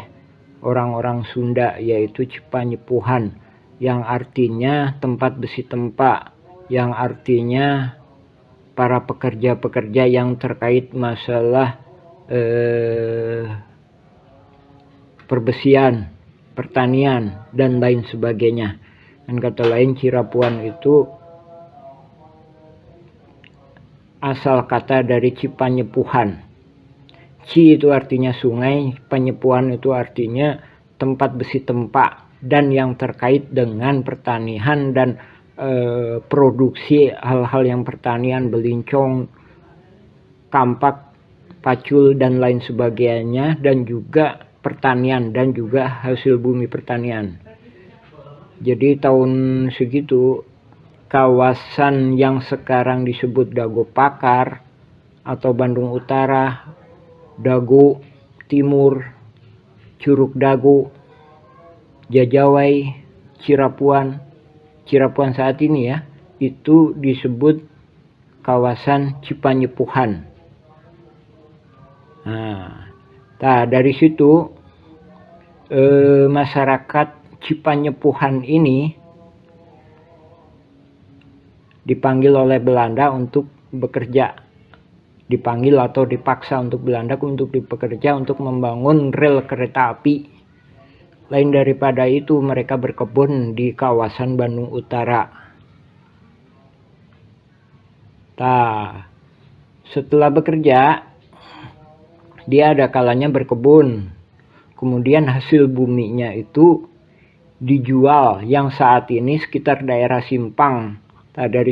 orang-orang Sunda, yaitu Cipanyepuhan, yang artinya tempat besi tempa, yang artinya para pekerja-pekerja yang terkait masalah perbesian, pertanian, dan lain sebagainya. Dan kata lain, Cirapuhan itu asal kata dari Cipanyepuhan. Ci itu artinya sungai, Panyepuhan itu artinya tempat besi tempa, dan yang terkait dengan pertanian dan produksi hal-hal yang pertanian, belincong, kampak, pacul, dan lain sebagainya, dan juga pertanian dan juga hasil bumi pertanian. Jadi tahun segitu kawasan yang sekarang disebut Dago Pakar atau Bandung Utara, Dago Timur, Curug Dago, Jajawai, Cirapuan. Cirapuan saat ini ya, itu disebut kawasan Cipanyepuhan. Nah, dari situ masyarakat Cipanyepuhan ini dipanggil oleh Belanda untuk bekerja, dipanggil atau dipaksa untuk Belanda untuk bekerja untuk membangun rel kereta api. Lain daripada itu, mereka berkebun di kawasan Bandung Utara. Nah, setelah bekerja, dia ada kalanya berkebun. Kemudian hasil buminya itu dijual, yang saat ini sekitar daerah Simpang. Nah, dari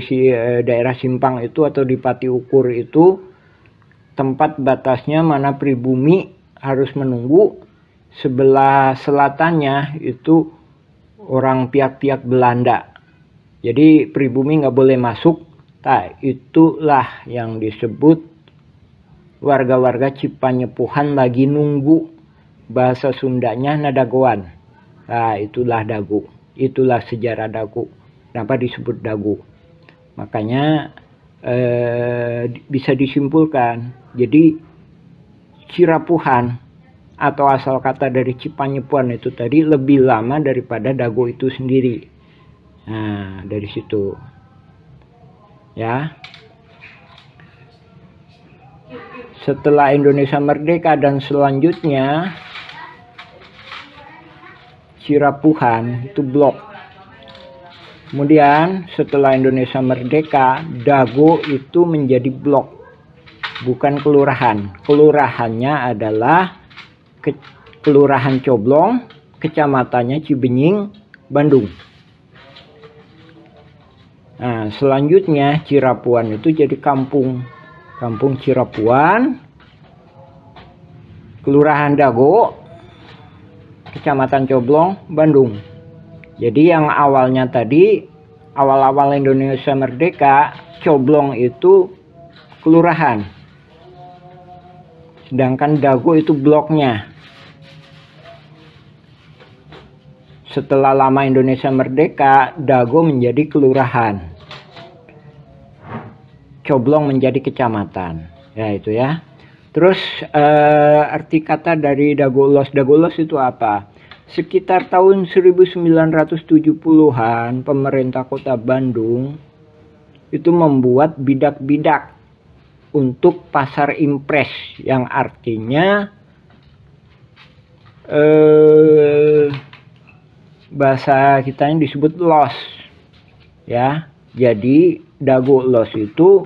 daerah Simpang itu atau di Pati Ukur itu tempat batasnya mana pribumi harus menunggu. Sebelah selatannya itu orang pihak-pihak Belanda. Jadi pribumi nggak boleh masuk. Nah, itulah yang disebut warga-warga Cipanyepuhan lagi nunggu. Bahasa Sundanya nadagoan. Nah, itulah Dago. Itulah sejarah Dago. Kenapa disebut Dago? Makanya bisa disimpulkan. Jadi Cirapuhan atau asal kata dari Cipanyepuhan itu tadi lebih lama daripada Dago itu sendiri. Nah, dari situ ya. Setelah Indonesia merdeka dan selanjutnya Cirapuhan itu blok. Kemudian setelah Indonesia merdeka, Dago itu menjadi blok, bukan kelurahan. Kelurahannya adalah Kelurahan Coblong, kecamatannya Cibenying, Bandung. Nah, selanjutnya Cirapuan itu jadi kampung. Kampung Cirapuan, Kelurahan Dago, Kecamatan Coblong, Bandung. Jadi yang awalnya tadi, awal-awal Indonesia merdeka, Coblong itu kelurahan. Sedangkan Dago itu bloknya. Setelah lama Indonesia merdeka, Dago menjadi kelurahan, Coblong menjadi kecamatan. Ya itu ya. Terus arti kata dari Dagolos. Dagolos itu apa? Sekitar tahun 1970-an, pemerintah kota Bandung itu membuat bidak-bidak untuk pasar impres, yang artinya bahasa kitanya disebut los ya. Jadi Dago los itu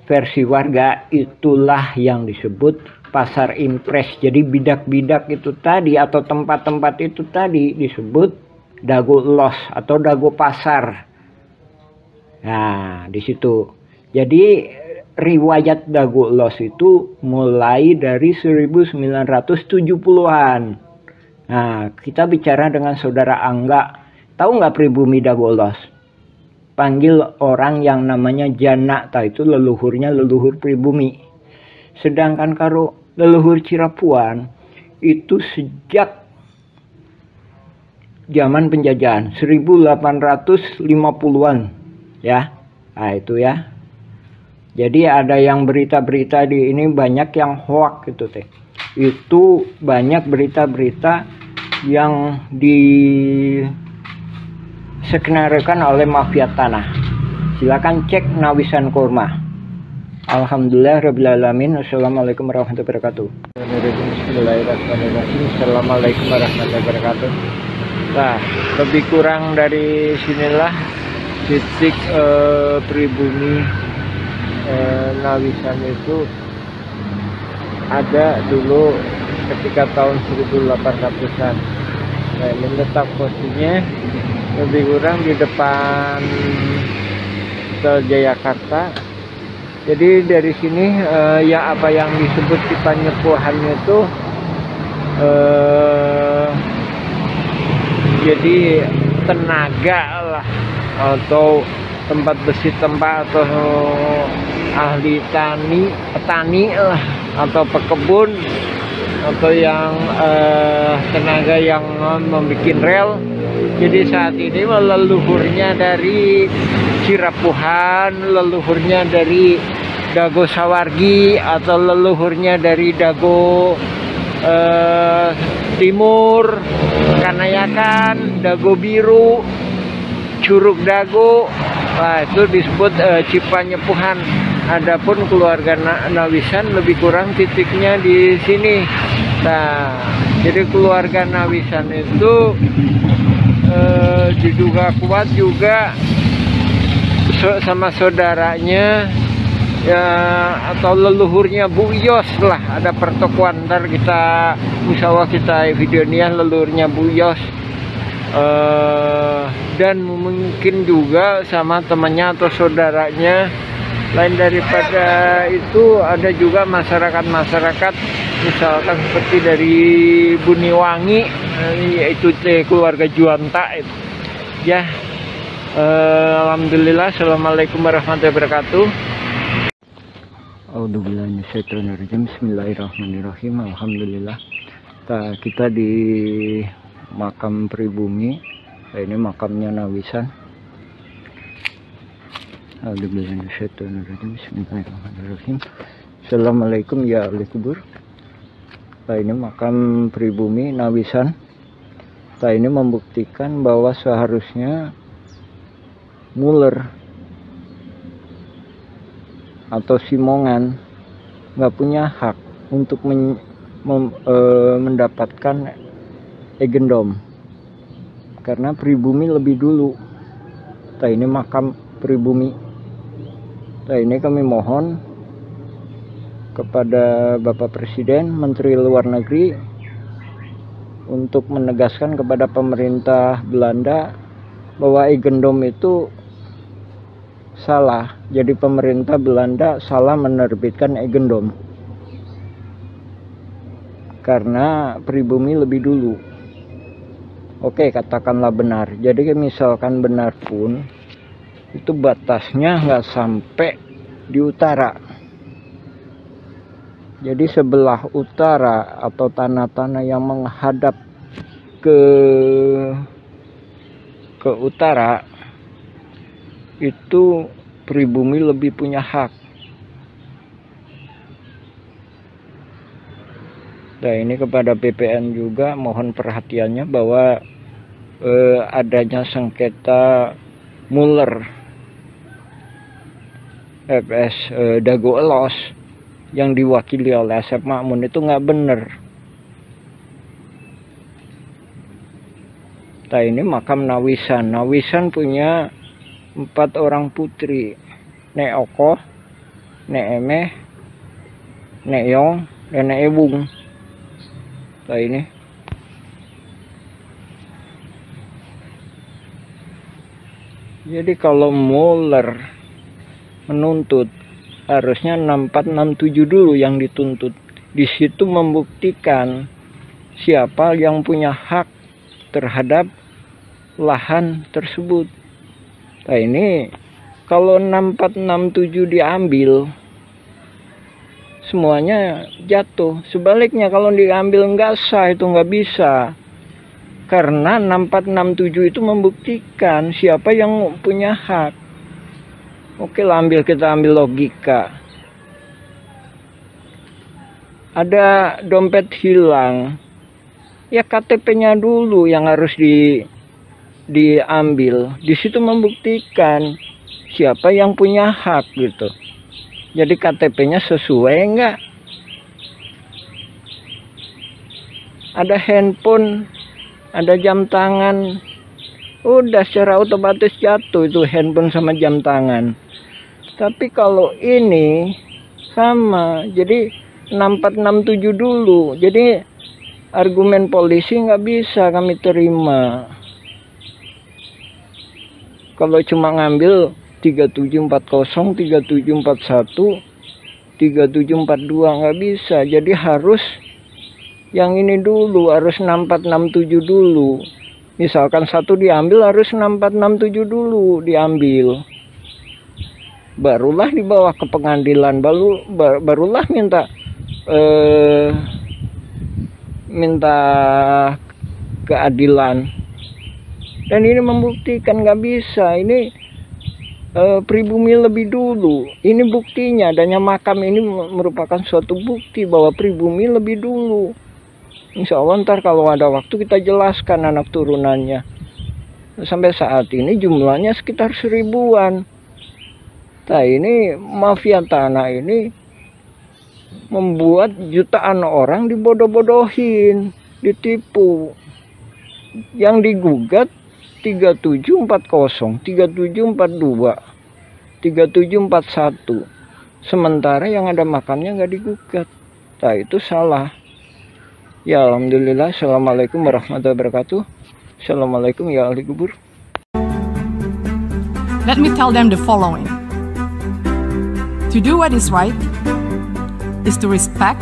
versi warga, itulah yang disebut pasar impres. Jadi bidak-bidak itu tadi atau tempat-tempat itu tadi disebut Dago los atau Dago pasar. Nah, di situ. Jadi riwayat Dago los itu mulai dari 1970-an. Nah, kita bicara dengan saudara Angga. Tahu nggak pribumi Dagolos? Panggil orang yang namanya Jana. Itu leluhurnya leluhur pribumi. Sedangkan kalau leluhur Cirapuan itu sejak zaman penjajahan 1850-an ya. Nah, itu ya. Jadi ada yang berita-berita di ini banyak yang hoax gitu teh. Itu banyak berita-berita yang diskenariokan oleh mafia tanah. Silakan cek Nawisan Kurma. Alhamdulillah rabbil alamin. Wassalamualaikum warahmatullahi wabarakatuh. Bismillahirrahmanirrahim. Assalamualaikum warahmatullahi wabarakatuh. Nah, lebih kurang dari sinilah titik pribumi Nawisan itu ada dulu ketika tahun 1800-an. Nah, ini letak posisinya lebih kurang di depan Hotel Jayakarta. Jadi dari sini ya apa yang disebut Cipanyepuhan itu jadi tenaga lah, atau tempat besi tempat, atau ahli petani lah, atau pekebun atau yang tenaga yang membuat rel. Jadi saat ini leluhurnya dari Cirapuhan, leluhurnya dari Dago Sawargi, atau leluhurnya dari Dago Timur, Kanayakan, Dago Biru, Curug Dago. Nah, itu disebut Cipanyepuhan. Adapun keluarga Nawisan lebih kurang titiknya di sini. Nah, jadi keluarga Nawisan itu diduga kuat juga sama saudaranya ya, atau leluhurnya Bu Yos lah. Ada pertokoan, ntar kita musyawarah, kita videonya leluhurnya Bu Yos. Dan mungkin juga sama temannya atau saudaranya. Lain daripada itu, ada juga masyarakat misalkan seperti dari Buniwangi, yaitu keluarga Juanta itu. Ya, alhamdulillah. Assalamualaikum warahmatullahi wabarakatuh. Bismillahirrahmanirrahim. Alhamdulillah. Kita di makam pribumi. Ini makamnya Nawisan. Bismillahirrahmanirrahim. Assalamualaikum ya ahli kubur. Ini makam pribumi Nawisan. Ini membuktikan bahwa seharusnya Muller atau Simongan nggak punya hak untuk mendapatkan egendom, karena pribumi lebih dulu. Ini makam pribumi. Ini kami mohon kepada Bapak Presiden, Menteri Luar Negeri, untuk menegaskan kepada pemerintah Belanda bahwa egendom itu salah. Jadi pemerintah Belanda salah menerbitkan egendom karena pribumi lebih dulu. Oke, katakanlah benar. Jadi misalkan benar pun, itu batasnya nggak sampai di utara. Jadi sebelah utara atau tanah-tanah yang menghadap ke utara itu pribumi lebih punya hak. Nah, ini kepada BPN juga mohon perhatiannya bahwa adanya sengketa Muller FS Dago Elos yang diwakili oleh Asep Makmun itu nggak bener. Ini makam Nawisan. Nawisan punya 4 orang putri, Nek Okoh, Nek Emeh, Nek Yong, dan Nek Ebung. Ini jadi kalau Muller menuntut, harusnya 6467 dulu yang dituntut. Di situ membuktikan siapa yang punya hak terhadap lahan tersebut. Ini kalau 6467 diambil, semuanya jatuh. Sebaliknya kalau diambil nggak sah, itu nggak bisa. Karena 6467 itu membuktikan siapa yang punya hak. Oke lah, kita ambil logika. Ada dompet hilang, ya KTP-nya dulu yang harus diambil. Di situ membuktikan siapa yang punya hak gitu. Jadi KTP-nya sesuai enggak? Ada handphone, ada jam tangan, udah secara otomatis jatuh itu handphone sama jam tangan. Tapi kalau ini sama, jadi 6467 dulu. Jadi argumen polisi nggak bisa kami terima. Kalau cuma ngambil 3740, 3741, 3742 nggak bisa. Jadi harus yang ini dulu, harus 6467 dulu. Misalkan satu diambil, harus 6467 dulu diambil. Barulah dibawa ke pengadilan, barulah minta minta keadilan. Dan ini membuktikan nggak bisa. Ini pribumi lebih dulu. Ini buktinya, adanya makam ini merupakan suatu bukti bahwa pribumi lebih dulu. Insya Allah ntar kalau ada waktu kita jelaskan anak turunannya. Sampai saat ini jumlahnya sekitar 1000-an. Nah ini mafia tanah ini membuat jutaan orang dibodoh-bodohin, ditipu. Yang digugat 3740, 3742, 3741. Sementara yang ada makamnya nggak digugat. Nah itu salah. Ya alhamdulillah. Assalamualaikum warahmatullahi wabarakatuh. Assalamualaikum ya ahli kubur. Let me tell them the following. To do what is right is to respect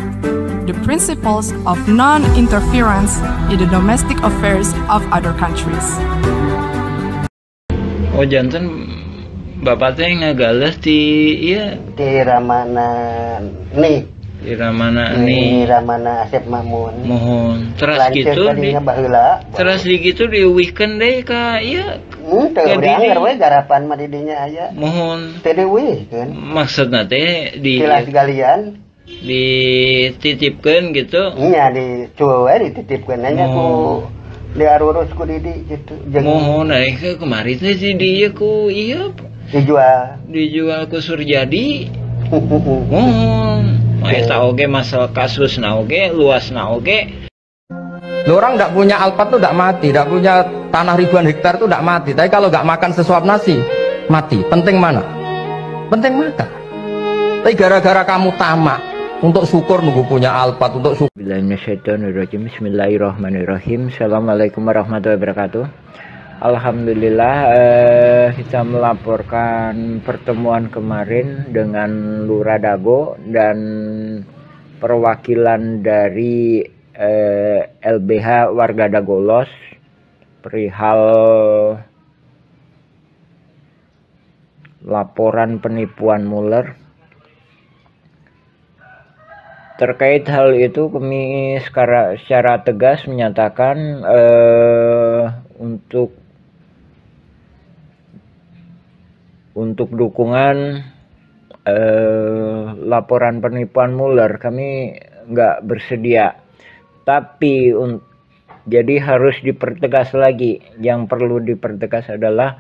the principles of non-interference in the domestic affairs of other countries. Oh janten bapak teh ngagales di iya di Ramana nih di Ramana nih Ramana Asep Mamun mohon terus gitu di baheula terus di gitu di weekend deh ka iya teu urang we garapan mah di dinya aya mohon teu diwihkeun maksudna teh di tilas galian dititipkeun gitu nya di cuwe dititipkeun nya ku diarurus ku Didi gitu mohon naik kemari teh si dia ku iya dijual ku Surjadi mohon eta oge masalah kasus na oge luas na oge. Orang nggak punya alpat tuh nggak mati, nggak punya tanah ribuan hektar tuh nggak mati, tapi kalau nggak makan sesuap nasi mati. Penting mana? Penting makan. Tapi gara-gara kamu tamak untuk syukur nunggu punya alpat untuk syukur. Bismillahirrahmanirrahim. Assalamualaikum warahmatullahi wabarakatuh. Alhamdulillah kita melaporkan pertemuan kemarin dengan Lurah Dago dan perwakilan dari LBH warga Dagolos perihal laporan penipuan Muller. Terkait hal itu kami secara tegas menyatakan untuk dukungan laporan penipuan Muller kami nggak bersedia, tapi jadi harus dipertegas lagi. Yang perlu dipertegas adalah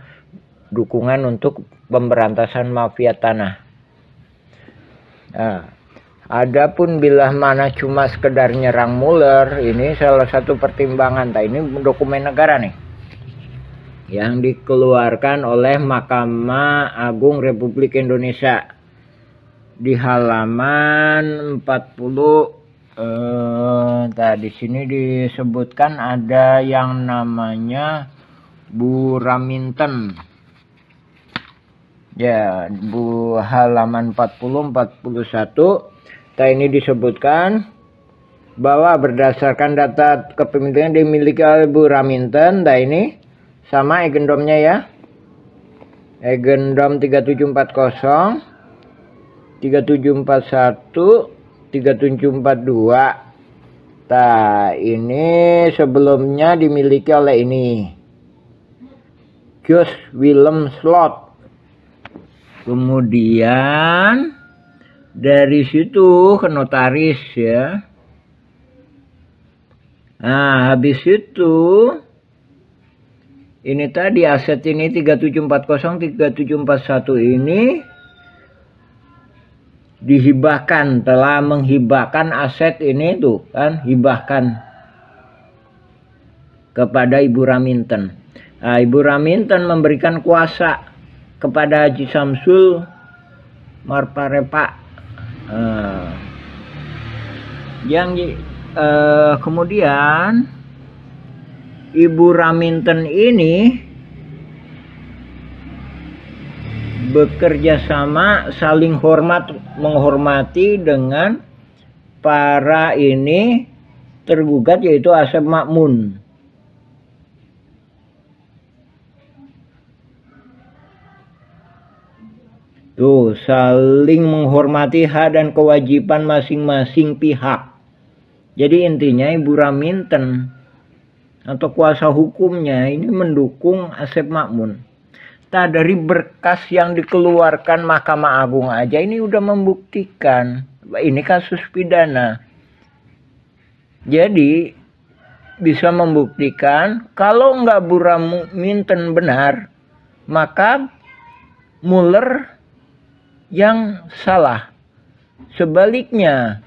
dukungan untuk pemberantasan mafia tanah. Nah, adapun bila mana cuma sekedar nyerang Muller, ini salah satu pertimbangan. Ini dokumen negara nih yang dikeluarkan oleh Mahkamah Agung Republik Indonesia di halaman 40. Di sini disebutkan ada yang namanya Bu Raminten. Ya, Bu halaman 40-41. Ini disebutkan bahwa berdasarkan data kepemilikan dimiliki oleh Bu Raminten. Ini sama Egendom-nya ya. Egendom 3740, 3741, 3742. Ini sebelumnya dimiliki oleh ini Jos Willem Slot. Kemudian dari situ ke notaris ya. Nah, habis itu ini tadi aset ini 3740, 3741 ini dihibahkan, telah menghibahkan aset ini tuh kan, hibahkan kepada Ibu Raminten. Nah, Ibu Raminten memberikan kuasa kepada Haji Samsul Marparepa. Kemudian Ibu Raminten ini bekerja sama, saling menghormati dengan para ini tergugat, yaitu Asep Makmun. Tuh, saling menghormati hak dan kewajiban masing-masing pihak. Jadi intinya Ibu Raminten atau kuasa hukumnya ini mendukung Asep Makmun. Dari berkas yang dikeluarkan Mahkamah Agung aja ini udah membuktikan ini kasus pidana. Jadi bisa membuktikan kalau nggak Bu Raminten benar, maka Mueller yang salah. Sebaliknya,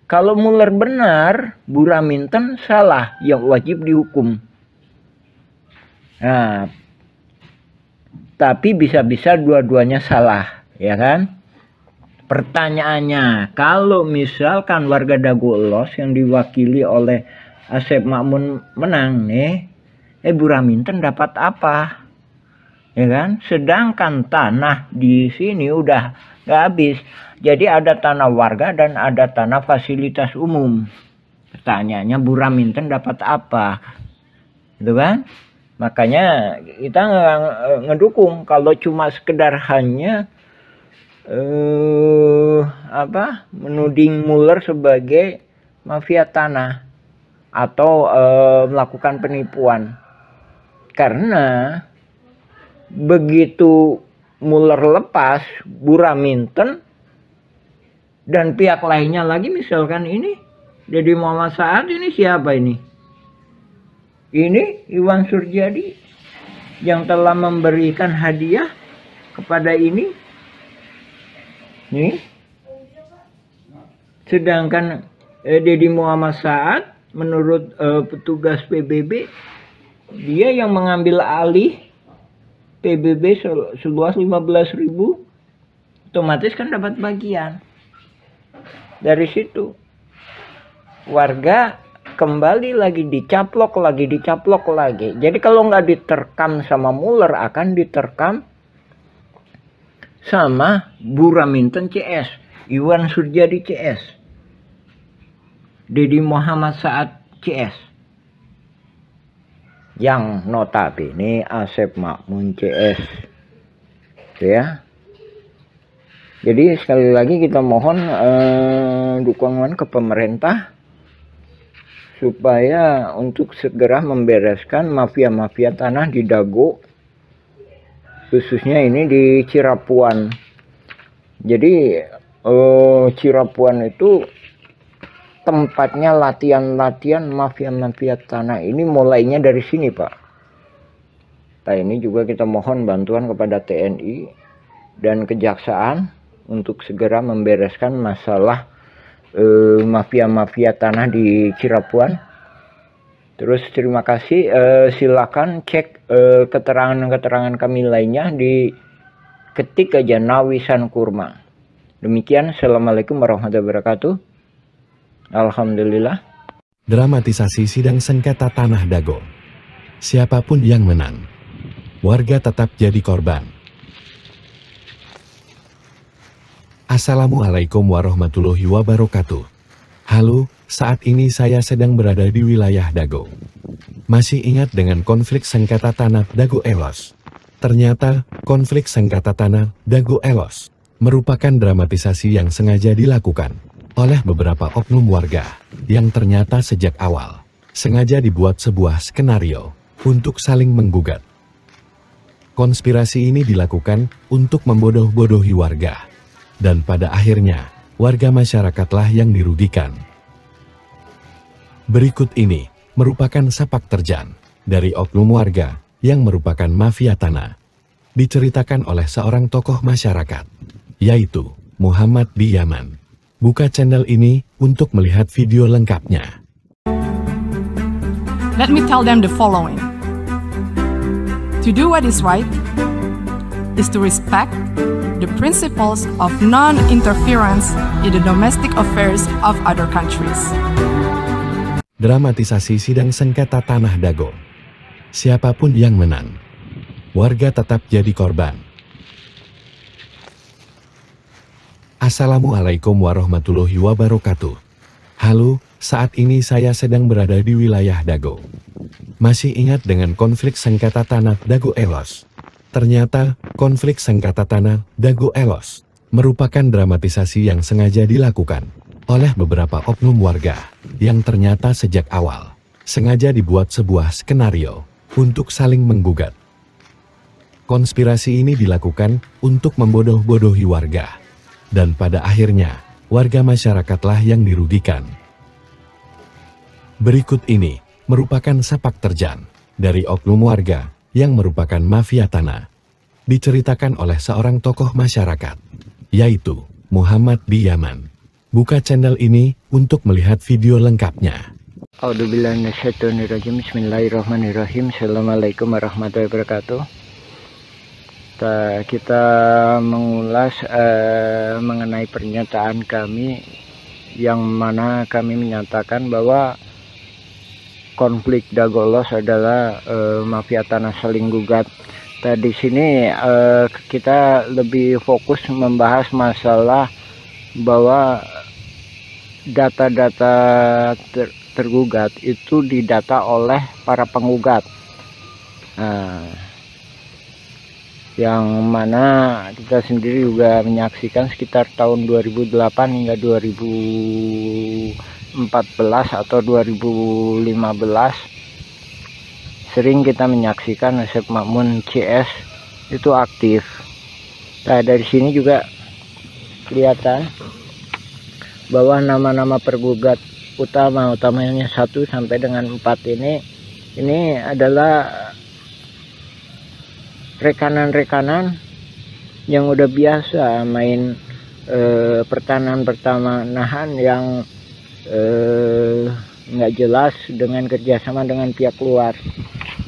kalau Mueller benar, Bu Raminten salah, yang wajib dihukum. Nah, tapi bisa-bisa dua-duanya salah, ya kan? Pertanyaannya, kalau misalkan warga Dago Elos yang diwakili oleh Asep Makmun menang nih, Bu Raminten dapat apa? Ya kan? Sedangkan tanah di sini udah nggak habis. Jadi ada tanah warga dan ada tanah fasilitas umum. Pertanyaannya Bu Raminten dapat apa? Gitu kan? Makanya kita ngedukung kalau cuma sekedar hanya menuding Mueller sebagai mafia tanah atau melakukan penipuan. Karena begitu Mueller lepas, Bu Raminten dan pihak lainnya lagi, misalkan ini Deddy Muhammad Saad, ini siapa ini? Ini Iwan Surjadi yang telah memberikan hadiah kepada ini. Nih. Sedangkan Deddy Muhammad Saad menurut petugas PBB, dia yang mengambil alih PBB seluas 15.000, otomatis kan dapat bagian. Dari situ warga kembali lagi dicaplok lagi. Jadi kalau nggak diterkam sama Mueller, akan diterkam sama Bu Raminten CS, Iwan Surjadi CS, Deddy Muhammad Saad CS, yang notabene Asep Makmun CS, ya. Jadi sekali lagi kita mohon dukungan ke pemerintah supaya untuk segera membereskan mafia-mafia tanah di Dago, khususnya ini di Cirapuan. Jadi Cirapuan itu tempatnya latihan mafia-mafia tanah. Ini mulainya dari sini, Pak. Nah, ini juga kita mohon bantuan kepada TNI dan Kejaksaan untuk segera membereskan masalah mafia-mafia tanah di Cirapuan. Terus terima kasih, silakan cek keterangan-keterangan kami lainnya di ketik aja Nawisan Kurma. Demikian, Assalamualaikum warahmatullahi wabarakatuh. Alhamdulillah. Dramatisasi sidang sengketa tanah Dago. Siapapun yang menang, warga tetap jadi korban. Assalamualaikum warahmatullahi wabarakatuh. Halo, saat ini saya sedang berada di wilayah Dago. Masih ingat dengan konflik sengketa tanah Dago Elos? Ternyata, konflik sengketa tanah Dago Elos merupakan dramatisasi yang sengaja dilakukan oleh beberapa oknum warga yang ternyata sejak awal sengaja dibuat sebuah skenario untuk saling menggugat. Konspirasi ini dilakukan untuk membodoh-bodohi warga. Dan pada akhirnya, warga masyarakatlah yang dirugikan. Berikut ini merupakan sepak terjang dari oknum warga yang merupakan mafia tanah. Diceritakan oleh seorang tokoh masyarakat, yaitu Muhammad di Yaman. Buka channel ini untuk melihat video lengkapnya. Let me tell them the following. To do what is right is to respect the principles of non-interference in the domestic affairs of other countries. Dramatisasi sidang sengketa tanah Dago. Siapapun yang menang, warga tetap jadi korban. Assalamualaikum warahmatullahi wabarakatuh. Halo, saat ini saya sedang berada di wilayah Dago. Masih ingat dengan konflik sengketa tanah Dago Elos? Ternyata, konflik sengketa tanah Dago Elos merupakan dramatisasi yang sengaja dilakukan oleh beberapa oknum warga yang ternyata sejak awal sengaja dibuat sebuah skenario untuk saling menggugat. Konspirasi ini dilakukan untuk membodoh-bodohi warga, dan pada akhirnya warga masyarakatlah yang dirugikan. Berikut ini merupakan sepak terjang dari oknum warga yang merupakan mafia tanah. Diceritakan oleh seorang tokoh masyarakat, yaitu Muhammad di Yaman. Buka channel ini untuk melihat video lengkapnya. A'udzubillahi minasyaitonirrajim. Bismillahirrahmanirrahim. Assalamualaikum warahmatullahi wabarakatuh. Kita mengulas mengenai pernyataan kami yang mana kami menyatakan bahwa konflik Dagoelos adalah mafia tanah saling gugat. Di sini kita lebih fokus membahas masalah bahwa data-data tergugat itu didata oleh para penggugat, yang mana kita sendiri juga menyaksikan sekitar tahun 2008 hingga 2014 atau 2015 sering kita menyaksikan Asep Makmun CS itu aktif. Dari sini juga kelihatan bahwa nama-nama pergugat utamanya 1 sampai dengan 4 ini adalah rekanan-rekanan yang udah biasa main pertanahan yang nggak jelas dengan kerjasama dengan pihak luar.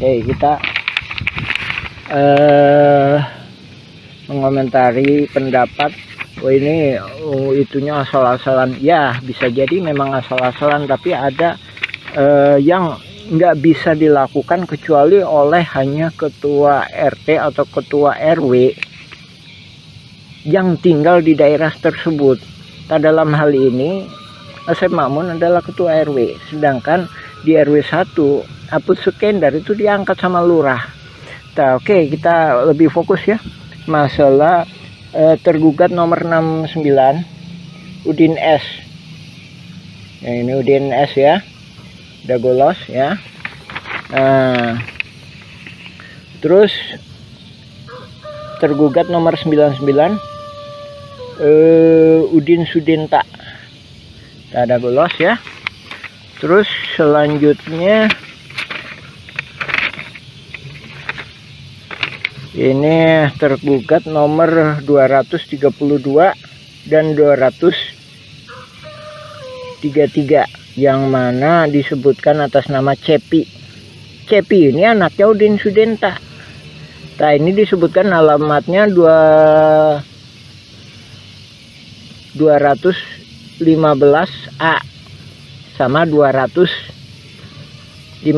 Kita mengomentari pendapat ini itunya asal-asalan. Ya, bisa jadi memang asal-asalan, tapi ada yang nggak bisa dilakukan kecuali oleh hanya ketua RT atau ketua RW yang tinggal di daerah tersebut. Dalam hal ini Asep Makmun adalah ketua RW, sedangkan di RW 1 Apus Sukendar itu diangkat sama lurah. Oke, kita lebih fokus ya masalah tergugat nomor 69 Udin S. Ini Udin S ya, Dagoelos ya. Terus tergugat nomor 99 Udin Sudenta, Dagoelos ya. Terus selanjutnya ini tergugat nomor 232 dan 233 yang mana disebutkan atas nama Cepi. Cepi ini anaknya Udin Sudenta. Ini disebutkan alamatnya 215A sama 215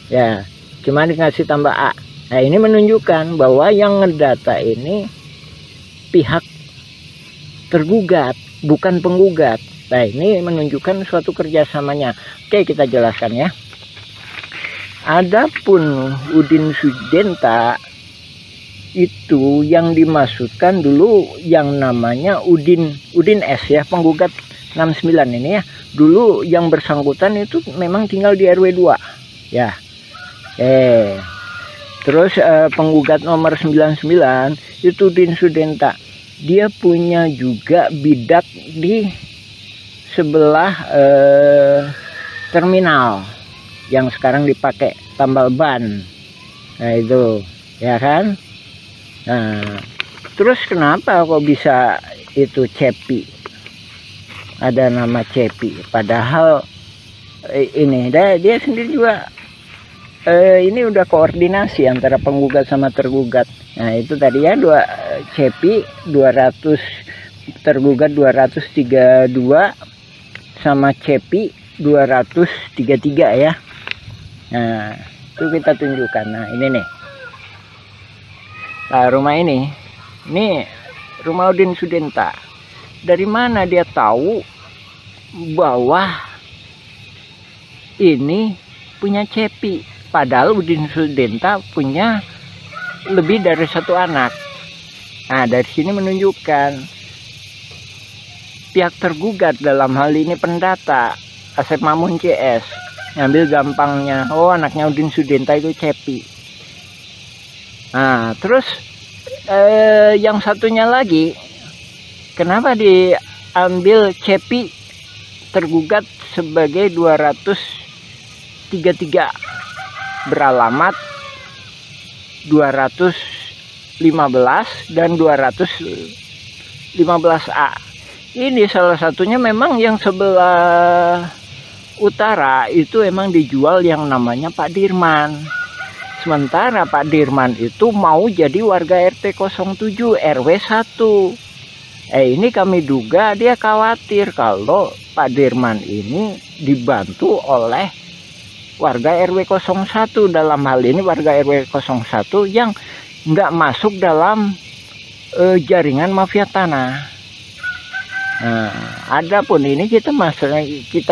ya, cuma dikasih tambah A. Ini menunjukkan bahwa yang ngedata ini pihak tergugat, bukan penggugat. Ini menunjukkan suatu kerjasamanya. Oke, kita jelaskan ya. Adapun Udin Sudenta itu yang dimaksudkan dulu yang namanya Udin S ya, penggugat 69 ini ya. Dulu yang bersangkutan itu memang tinggal di RW 2 ya. Terus penggugat nomor 99 itu Udin Sudenta. Dia punya juga bidak di sebelah terminal yang sekarang dipakai tambal ban. Itu ya kan. Terus kenapa kok bisa itu Cepi, ada nama Cepi, padahal ini dia sendiri juga ini udah koordinasi antara penggugat sama tergugat. Itu tadi ya, Cepi 200 tergugat 232 sama Cepi 233 ya. Itu kita tunjukkan. Ini nih. Rumah ini rumah Udin Sudenta. Dari mana dia tahu bahwa ini punya Cepi? Padahal Udin Sudenta punya lebih dari 1 anak. Dari sini menunjukkan pihak tergugat dalam hal ini pendata Asep Mamun CS ngambil gampangnya, oh anaknya Udin Sudenta itu Cepi. Nah terus yang satunya lagi, kenapa diambil Cepi tergugat sebagai 233 beralamat 215 dan 215A. Ini salah satunya memang yang sebelah utara itu emang dijual yang namanya Pak Dirman. Sementara Pak Dirman itu mau jadi warga RT 07 RW 1. Ini kami duga dia khawatir kalau Pak Dirman ini dibantu oleh warga RW 01, dalam hal ini warga RW 01 yang nggak masuk dalam jaringan mafia tanah. Nah, adapun ini kita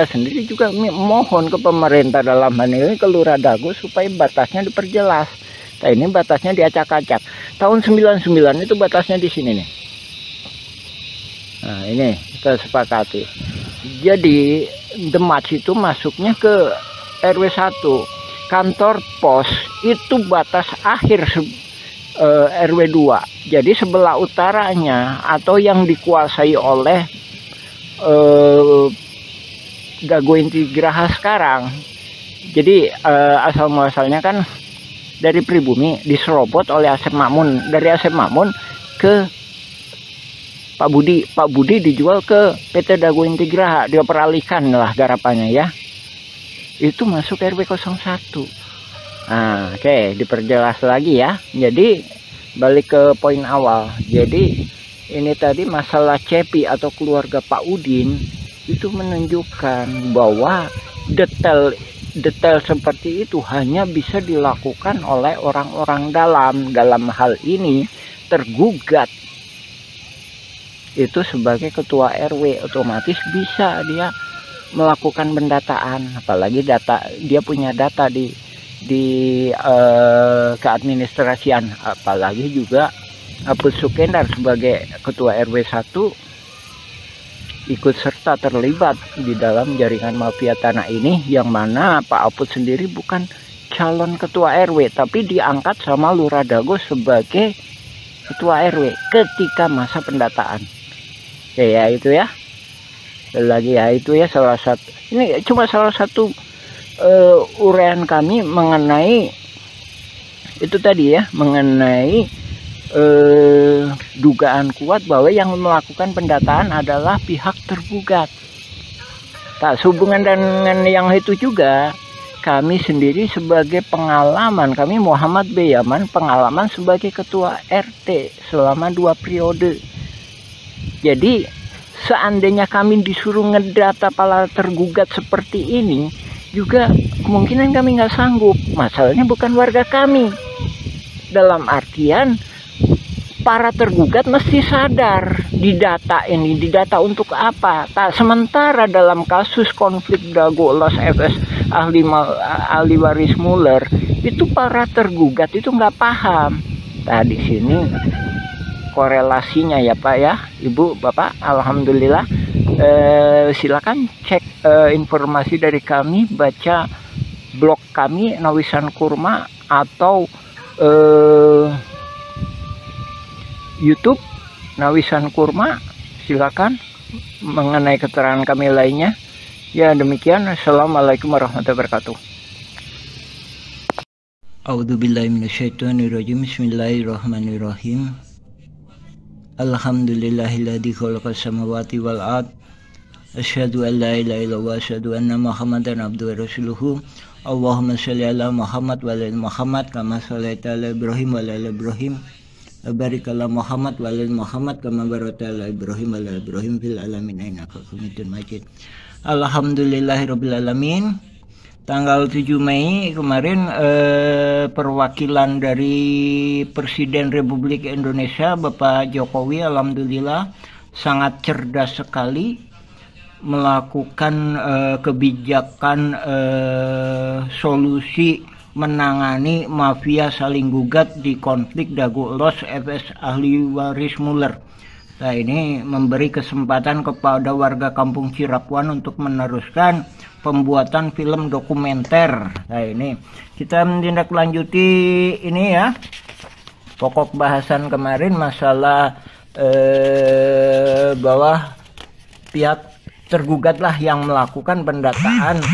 sendiri juga mohon ke pemerintah dalam hal ini ke Lurah Dago supaya batasnya diperjelas. Nah, ini batasnya diacak-acak. Tahun 99 itu batasnya di sini nih. Nah, ini kita sepakati. Jadi Demak itu masuknya ke RW 1. Kantor pos itu batas akhir RW 2. Jadi sebelah utaranya atau yang dikuasai oleh Dago Inti Geraha sekarang. Jadi asal muasalnya kan dari pribumi diserobot oleh Asep Mamun, dari Asep Mamun ke Pak Budi. Pak Budi dijual ke PT Dago Inti Geraha, dia peralihkan lah garapannya ya. Itu masuk RW 01. Nah, oke, diperjelas lagi ya. Jadi balik ke poin awal. Jadi ini tadi masalah Cepi atau keluarga Pak Udin itu menunjukkan bahwa detail seperti itu hanya bisa dilakukan oleh orang-orang dalam hal ini tergugat itu sebagai ketua RW, otomatis bisa dia melakukan pendataan, apalagi dia punya data di keadministrasian, apalagi juga Apus Sukendar sebagai ketua RW 1 ikut serta terlibat di dalam jaringan mafia tanah ini, yang mana Pak Apus sendiri bukan calon ketua RW tapi diangkat sama Lurah Dago sebagai ketua RW ketika masa pendataan. Oke ya, itu ya. Lagi ya, itu ya salah satu, ini cuma salah satu uraian kami mengenai itu tadi ya, mengenai dugaan kuat bahwa yang melakukan pendataan adalah pihak tergugat. Tak sehubungan dengan yang itu juga, kami sendiri sebagai pengalaman, kami Muhammad B. Yaman pengalaman sebagai ketua RT selama 2 periode. Jadi seandainya kami disuruh ngedata para tergugat seperti ini, juga kemungkinan kami nggak sanggup. Masalahnya bukan warga kami. Dalam artian para tergugat mesti sadar didata ini, didata untuk apa. Tak sementara dalam kasus konflik Dago Los FS ahli waris Muller itu para tergugat itu nggak paham. Nah di sini korelasinya ya Pak ya, Ibu, Bapak, alhamdulillah. Silakan cek informasi dari kami, baca blog kami Nawisan Kurma atau YouTube Nawisan Kurma, silakan mengenai keterangan kami lainnya. Ya demikian, assalamualaikum warahmatullahi wabarakatuh. A'udzubillahi minasyaitonirrajim. Bismillahirrahmanirrahim. Alhamdulillahilladzi khalaqas samawati wal ard. Asyhadu an la ilaha illallah wa asyhadu anna Muhammadan abduhu wa rasuluhu. Allahumma shalli ala Muhammad wa ala Muhammad kama shallaita ala Ibrahim wa ala Ibrahim. Barik ala Muhammad wa ala Muhammad kama barakta ala Ibrahim wa ala Ibrahim fil alamin innaka Hamidum Majid. Alhamdulillahirabbil alamin. Tanggal 7 Mei kemarin perwakilan dari Presiden Republik Indonesia Bapak Jokowi alhamdulillah sangat cerdas sekali melakukan kebijakan solusi menangani mafia saling gugat di konflik Dago Los FS ahli waris Muller. Nah, ini memberi kesempatan kepada warga Kampung Cirapuan untuk meneruskan pembuatan film dokumenter. Nah, ini kita menindaklanjuti ini ya. Pokok bahasan kemarin masalah bahwa pihak tergugatlah yang melakukan pendataan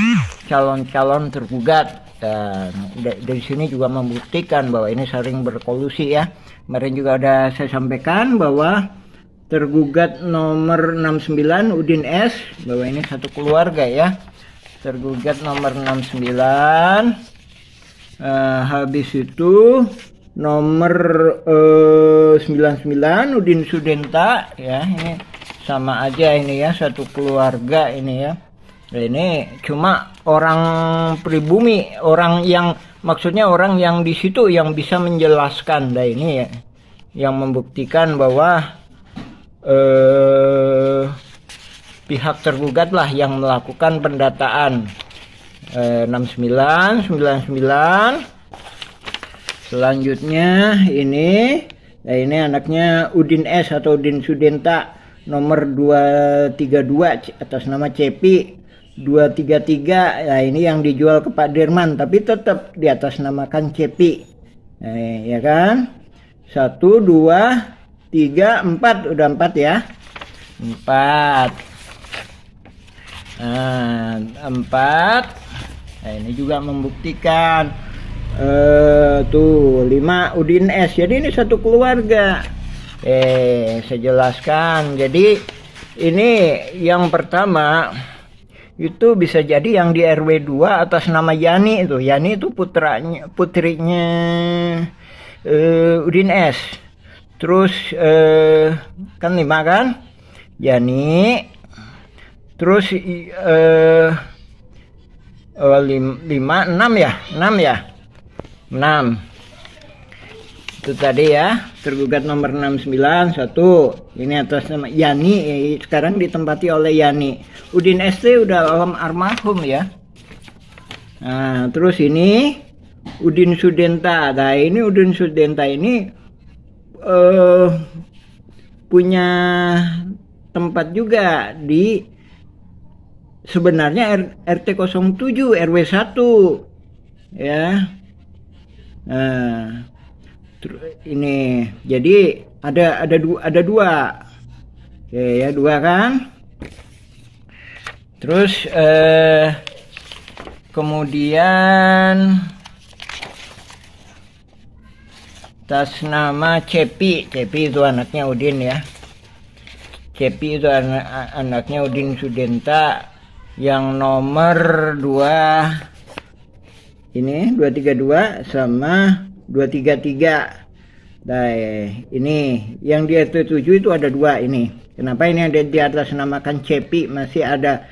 calon-calon tergugat. Dan dari sini juga membuktikan bahwa ini saling berkolusi ya. Kemarin juga ada saya sampaikan bahwa tergugat nomor 69 Udin S, bahwa ini satu keluarga ya. Tergugat nomor 69. Habis itu nomor 99 Udin Sudenta ya, ini sama aja ini ya, satu keluarga ini ya. Nah, ini cuma orang pribumi, orang yang maksudnya orang yang di situ yang bisa menjelaskan. Nah, ini ya yang membuktikan bahwa pihak tergugat lah yang melakukan pendataan. 69, 99. Selanjutnya ini, nah ini anaknya Udin S atau Udin Sudenta nomor 232 atas nama Cepi 233. Nah ini yang dijual ke Pak Dirman tapi tetap di atas namakan Cepi. Nah, ya kan? 1, 2, 3, 4, udah 4 ya. 4. Nah, 4. Nah ini juga membuktikan. Tuh 5 Udin S. Jadi ini satu keluarga. Saya jelaskan. Jadi ini yang pertama itu bisa jadi yang di RW 2 atas nama Yani itu. Yani itu putrinya Udin S. Terus kan 5 kan? Yani. Terus 5, 6 ya? 6 ya? 6. Itu tadi ya, tergugat nomor 69 1. Ini atas nama Yani, sekarang ditempati oleh Yani. Udin ST udah almarhum ya. Nah, terus ini Udin Sudenta. Nah, ini Udin Sudenta ini punya tempat juga di sebenarnya RT 07 RW 1 ya. Nah, ini jadi ada dua. Oke ya, 2 kan. Terus kemudian atas nama Cepi. Cepi itu anaknya Udin ya. Cepi itu anaknya Udin Sudenta yang nomor 2 ini 232 sama 233. Nah, ini yang di RT 7 itu ada 2 ini. Kenapa ini ada di atas namakan Cepi? Masih ada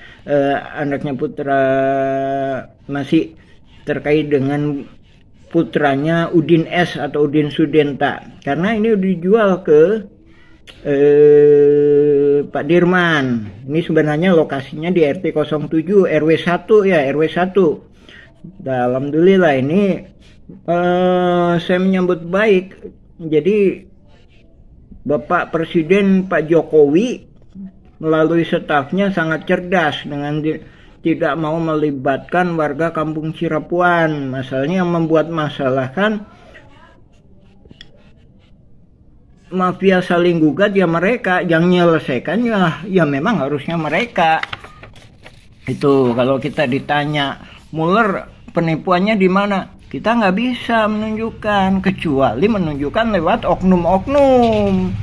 anaknya putra, masih terkait dengan putranya Udin S atau Udin Sudenta. Karena ini dijual ke Pak Dirman. Ini sebenarnya lokasinya di RT 07 RW 1 ya, RW 1. Alhamdulillah ini saya menyambut baik. Jadi Bapak Presiden Pak Jokowi melalui stafnya sangat cerdas dengan tidak mau melibatkan warga Kampung Cirapuan. Masalahnya yang membuat masalah kan mafia saling gugat ya mereka, yang menyelesaikan ya memang harusnya mereka. Itu kalau kita ditanya Mueller penipuannya di mana? Kita nggak bisa menunjukkan, kecuali menunjukkan lewat oknum-oknum.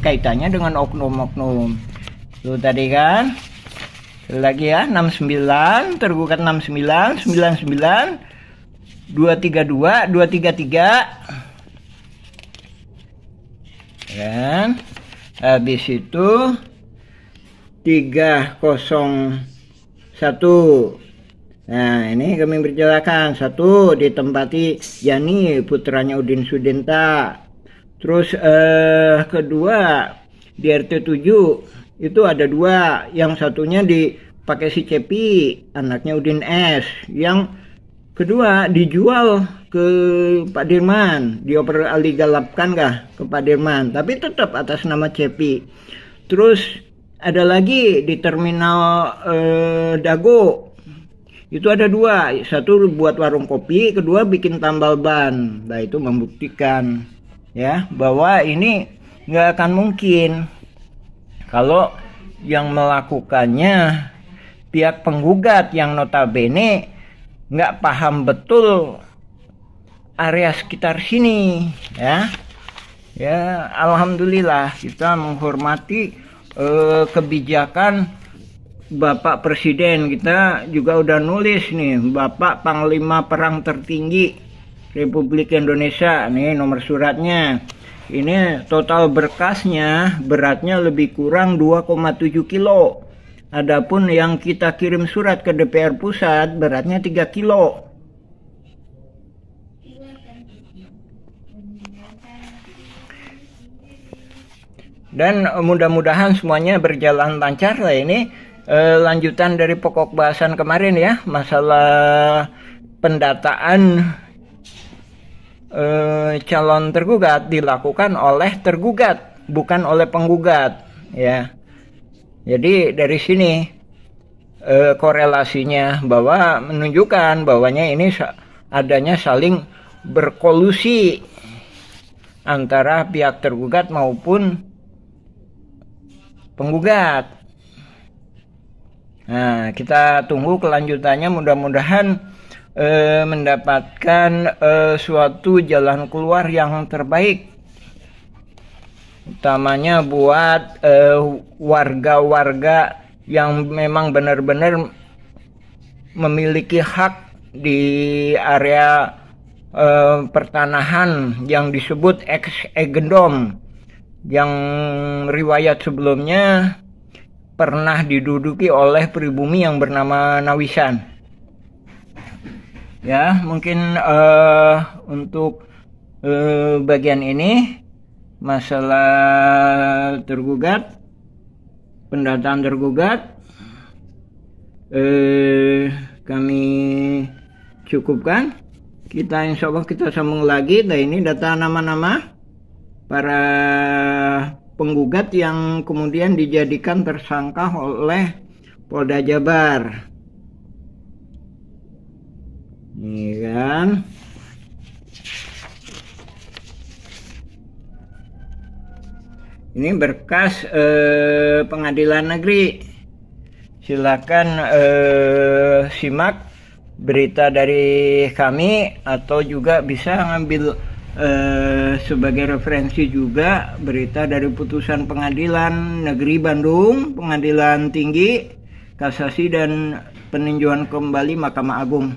Kaitannya dengan oknum-oknum. Itu tadi kan. Lagi ya, 69, tergugat 69, 99, 232, 233. Kan? Habis itu 301. Nah, ini kami berjelaskan. 1 ditempati Yani, putranya Udin Sudenta. Terus kedua di RT 7 itu ada 2. Yang satunya dipakai si Cepi, anaknya Udin S. Yang Kedua, dijual ke Pak Dirman, dioper aligalapkan kah ke Pak Dirman, tapi tetap atas nama Cepi. Terus ada lagi di terminal Dago, itu ada dua, satu buat warung kopi, kedua bikin tambal ban. Nah itu membuktikan ya bahwa ini nggak akan mungkin kalau yang melakukannya pihak penggugat yang notabene nggak paham betul area sekitar sini ya. Ya alhamdulillah kita menghormati kebijakan Bapak Presiden. Kita juga udah nulis nih, Bapak Panglima Perang Tertinggi Republik Indonesia, nih nomor suratnya. Ini total berkasnya beratnya lebih kurang 2,7 kilo. Adapun yang kita kirim surat ke DPR Pusat beratnya 3 kilo. Dan mudah-mudahan semuanya berjalan lancar lah ini. Lanjutan dari pokok bahasan kemarin ya, masalah pendataan calon tergugat dilakukan oleh tergugat, bukan oleh penggugat ya. Jadi dari sini korelasinya bahwa menunjukkan bahwanya ini adanya saling berkolusi antara pihak tergugat maupun penggugat. Nah, kita tunggu kelanjutannya, mudah-mudahan mendapatkan suatu jalan keluar yang terbaik. Utamanya buat warga-warga yang memang benar-benar memiliki hak di area pertanahan yang disebut ex-egendom, yang riwayat sebelumnya pernah diduduki oleh pribumi yang bernama Nawisan. Ya, mungkin untuk bagian ini masalah tergugat, pendataan tergugat, kami cukupkan. Kita insya Allah kita sambung lagi. Nah ini data nama-nama para penggugat yang kemudian dijadikan tersangka oleh Polda Jabar. Ini kan. Ini berkas pengadilan negeri. Silakan simak berita dari kami, atau juga bisa ngambil sebagai referensi juga berita dari putusan pengadilan negeri Bandung, pengadilan tinggi, kasasi dan peninjauan kembali Mahkamah Agung.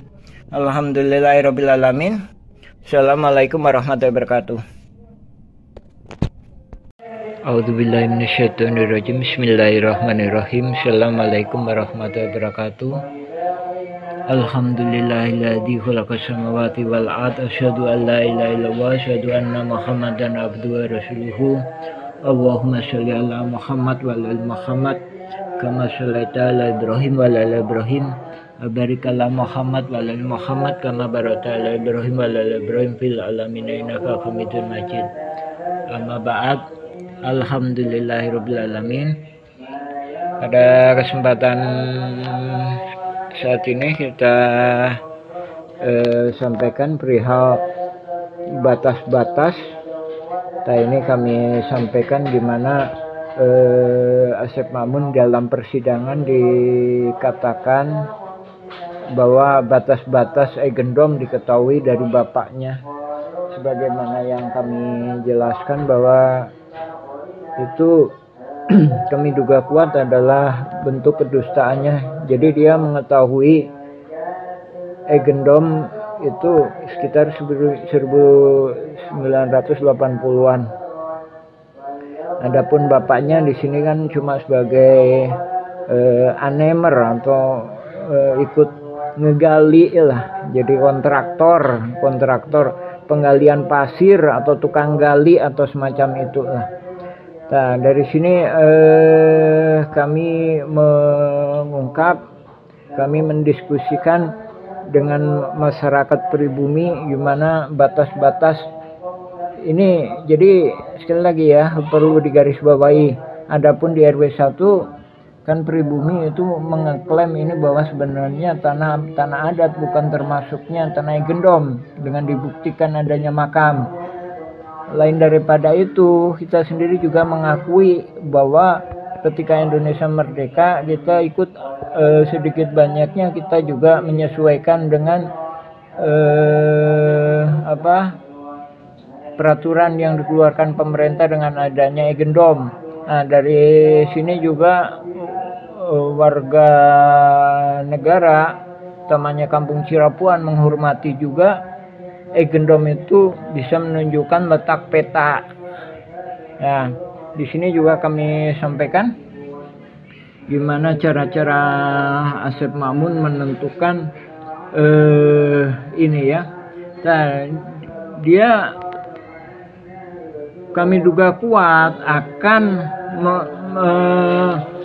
Alhamdulillahirrabbilalamin. Assalamualaikum warahmatullahi wabarakatuh. A'udzubillahi minasyaitonirrajim. Bismillahirrahmanirrahim. Assalamualaikum warahmatullahi wabarakatuh. Alhamdulillahilladzi khalaqas samawati wal ardh, asyhadu an la ilaha illallah, asyhadu anna Muhammadan abduhu wa rasuluhu. Allahumma shalli ala Muhammad wa ala Muhammad kama shallaita ala Ibrahim wa ala Ibrahim. Barik ala Muhammad wa ala Muhammad kama barakta ala Ibrahim wa ala Ibrahim fil alamin innaka Hamidum Majid. Amma ba'd. Alhamdulillahirabbil alamin. Pada kesempatan saat ini kita sampaikan perihal batas-batas. Nah ini kami sampaikan di mana Asep Makmun dalam persidangan dikatakan bahwa batas-batas egendom diketahui dari bapaknya, sebagaimana yang kami jelaskan bahwa itu kami duga kuat adalah bentuk kedustaannya. Jadi dia mengetahui egendom itu sekitar 1980-an. Adapun bapaknya di sini kan cuma sebagai anemer atau ikut ngegali lah, jadi kontraktor penggalian pasir atau tukang gali atau semacam itu lah. Nah dari sini kami mendiskusikan dengan masyarakat pribumi, gimana batas-batas ini. Jadi sekali lagi ya, perlu digarisbawahi, adapun di RW 1 kan pribumi itu mengeklaim ini bahwa sebenarnya tanah adat, bukan termasuknya tanah gendom, dengan dibuktikan adanya makam. Lain daripada itu, kita sendiri juga mengakui bahwa ketika Indonesia merdeka, kita ikut sedikit banyaknya kita juga menyesuaikan dengan peraturan yang dikeluarkan pemerintah dengan adanya egendom. Nah, dari sini juga warga negara utamanya Kampung Cirapuan menghormati juga egendom itu bisa menunjukkan letak peta. Nah, di sini juga kami sampaikan gimana cara-cara Asep Mamun menentukan ini ya. Nah, dia kami duga kuat akan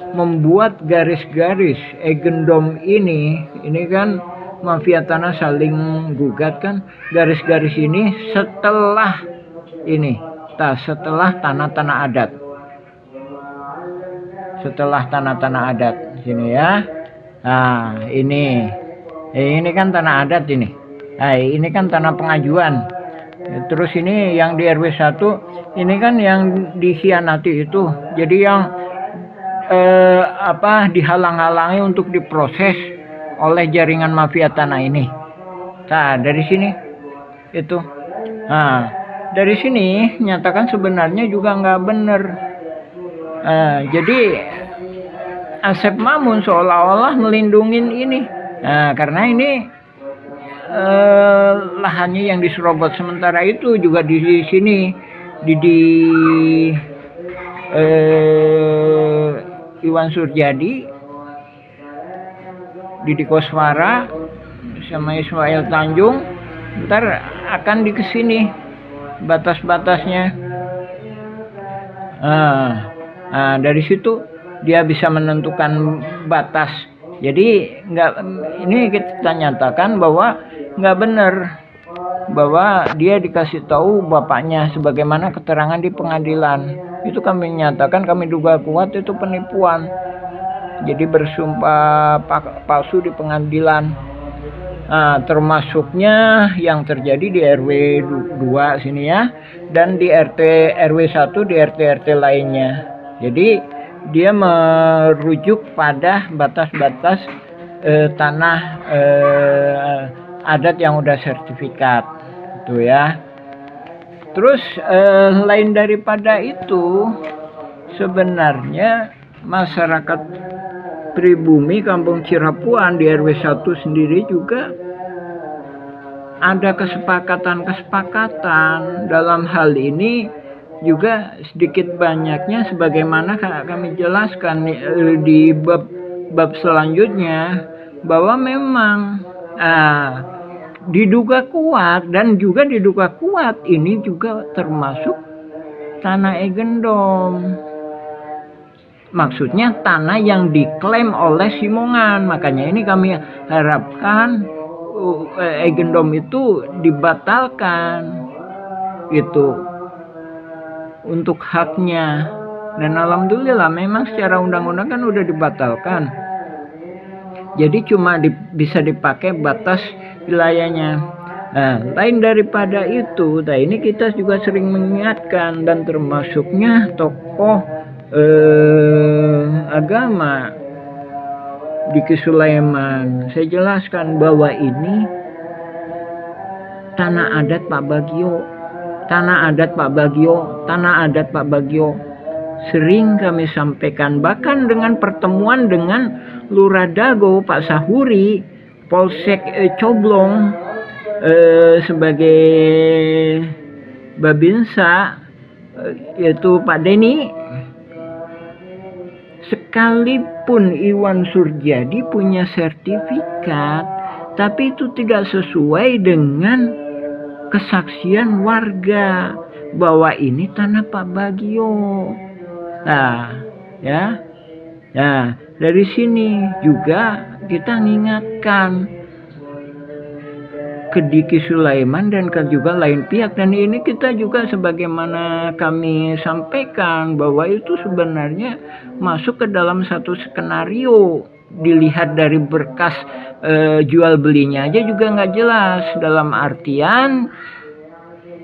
membuat garis-garis egendom ini kan mafia tanah saling gugat kan, garis-garis ini setelah tanah-tanah adat, sini ya. Nah, ini kan tanah adat ini. Nah, ini kan tanah pengajuan. Terus ini yang di RW 1 ini kan yang dikhianati itu. Jadi yang dihalang-halangi untuk diproses oleh jaringan mafia tanah ini. Nah, dari sini itu. Nah, dari sini nyatakan sebenarnya juga nggak benar. Jadi Asep Mamun seolah-olah melindungin ini. Nah, karena ini lahannya yang diserobot, sementara itu juga di sini di Iwan Surjadi, Didi Koswara sama Ismail Tanjung ntar akan di kesini batas-batasnya. Dari situ dia bisa menentukan batas. Jadi ini kita nyatakan bahwa nggak benar bahwa dia dikasih tahu bapaknya sebagaimana keterangan di pengadilan. Itu kami nyatakan, kami duga kuat itu penipuan. Jadi bersumpah palsu di pengadilan. Nah, termasuknya yang terjadi di RW 2 sini ya, dan di RW 1 di RT lainnya. Jadi dia merujuk pada batas-batas tanah adat yang udah sertifikat itu ya. Terus lain daripada itu, sebenarnya masyarakat pribumi Kampung Cirapuan di RW 1 sendiri juga ada kesepakatan dalam hal ini juga sedikit banyaknya sebagaimana kami jelaskan di bab selanjutnya, bahwa memang diduga kuat ini juga termasuk tanah egendom. Maksudnya tanah yang diklaim oleh Simongan. Makanya ini kami harapkan egendom itu dibatalkan itu untuk haknya. Dan alhamdulillah memang secara undang-undang kan udah dibatalkan. Jadi cuma bisa dipakai batas wilayahnya. Nah, lain daripada itu, nah ini kita juga sering mengingatkan, dan termasuknya tokoh agama Diki Sulaiman. Saya jelaskan bahwa ini tanah adat Pak Bagio. Sering kami sampaikan, bahkan dengan pertemuan dengan Lurah Dago Pak Sahuri, Polsek Coblong sebagai Babinsa, yaitu Pak Denny. Sekalipun Iwan Surjadi punya sertifikat, tapi itu tidak sesuai dengan kesaksian warga bahwa ini tanah Pak Bagio. Nah, ya. Nah, dari sini juga kita mengingatkan ke Diki Sulaiman dan ke juga lain pihak. Dan ini kita juga sebagaimana kami sampaikan bahwa itu sebenarnya masuk ke dalam satu skenario. Dilihat dari berkas jual belinya aja juga nggak jelas, dalam artian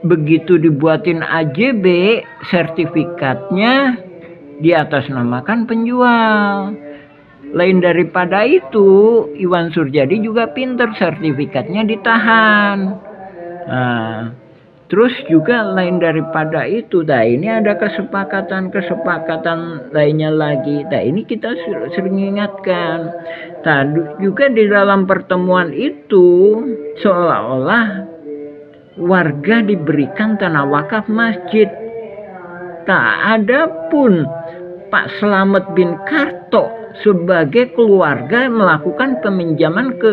begitu dibuatin AJB sertifikatnya diatasnamakan penjual. Lain daripada itu, Iwan Surjadi juga pinter, sertifikatnya ditahan. Nah, terus juga lain daripada itu, nah ini ada kesepakatan lainnya lagi. Nah ini kita sering ingatkan. Nah juga di dalam pertemuan itu seolah-olah warga diberikan tanah wakaf masjid. Tak ada pun Pak Slamet bin Karto sebagai keluarga melakukan peminjaman ke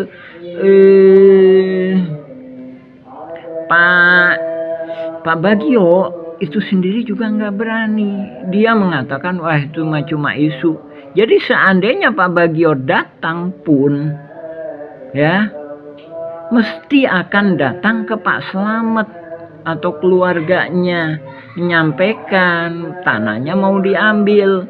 Pak Bagio itu sendiri juga nggak berani. Dia mengatakan wah itu cuma isu. Jadi seandainya Pak Bagio datang pun ya mesti akan datang ke Pak Slamet atau keluarganya menyampaikan tanahnya mau diambil.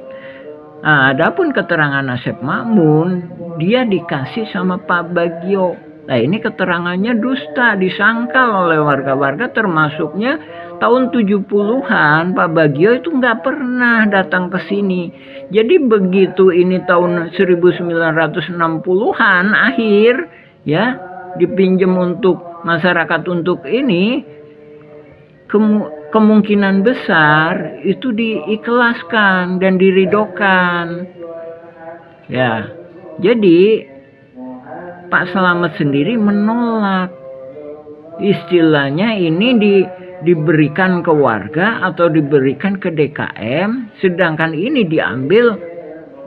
Nah, adapun keterangan Asep Makmun dia dikasih sama Pak Bagio. Nah ini keterangannya dusta, disangkal oleh warga-warga, termasuknya tahun 70-an Pak Bagio itu nggak pernah datang ke sini. Jadi begitu ini tahun 1960-an akhir ya dipinjam untuk masyarakat untuk ini, kemungkinan besar itu diikhlaskan dan diridokan. Ya, jadi Pak Slamet sendiri menolak. Istilahnya ini diberikan ke warga atau diberikan ke DKM, sedangkan ini diambil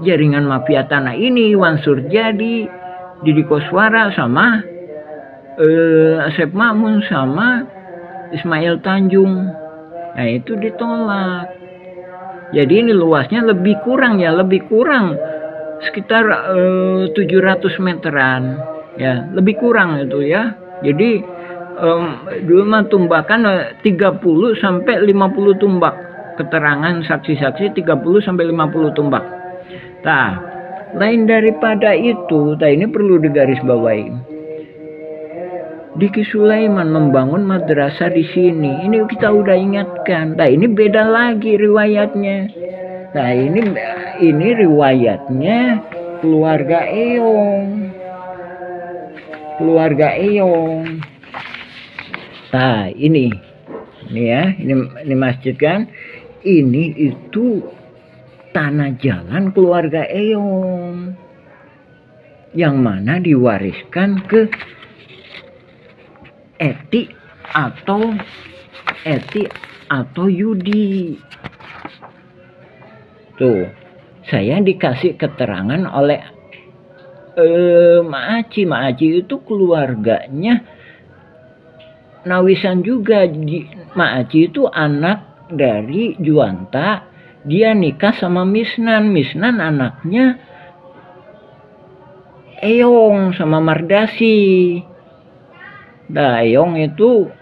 jaringan mafia tanah ini, Iwan Surjadi, Didi Koswara sama Asep Makmun sama Ismail Tanjung. Nah itu ditolak. Jadi ini luasnya lebih kurang sekitar 700 meteran ya, lebih kurang itu ya. Jadi dulu mah tumbakan 30 sampai 50 tumbak, keterangan saksi-saksi 30 sampai 50 tumbak. Nah lain daripada itu, nah ini perlu digarisbawahi. Diki Sulaiman membangun madrasah di sini. Ini kita udah ingatkan. Nah ini beda lagi riwayatnya. Nah ini riwayatnya keluarga Eyong. Nah ini ya, ini masjid kan. Ini itu tanah jalan keluarga Eyong yang mana diwariskan ke Eti atau Yudi. Tuh, saya dikasih keterangan oleh Mak Aci itu keluarganya Nawisan juga. Mak Aci itu anak dari Juanta, dia nikah sama Misnan anaknya Eyong sama Mardasi. Nah, Eyong itu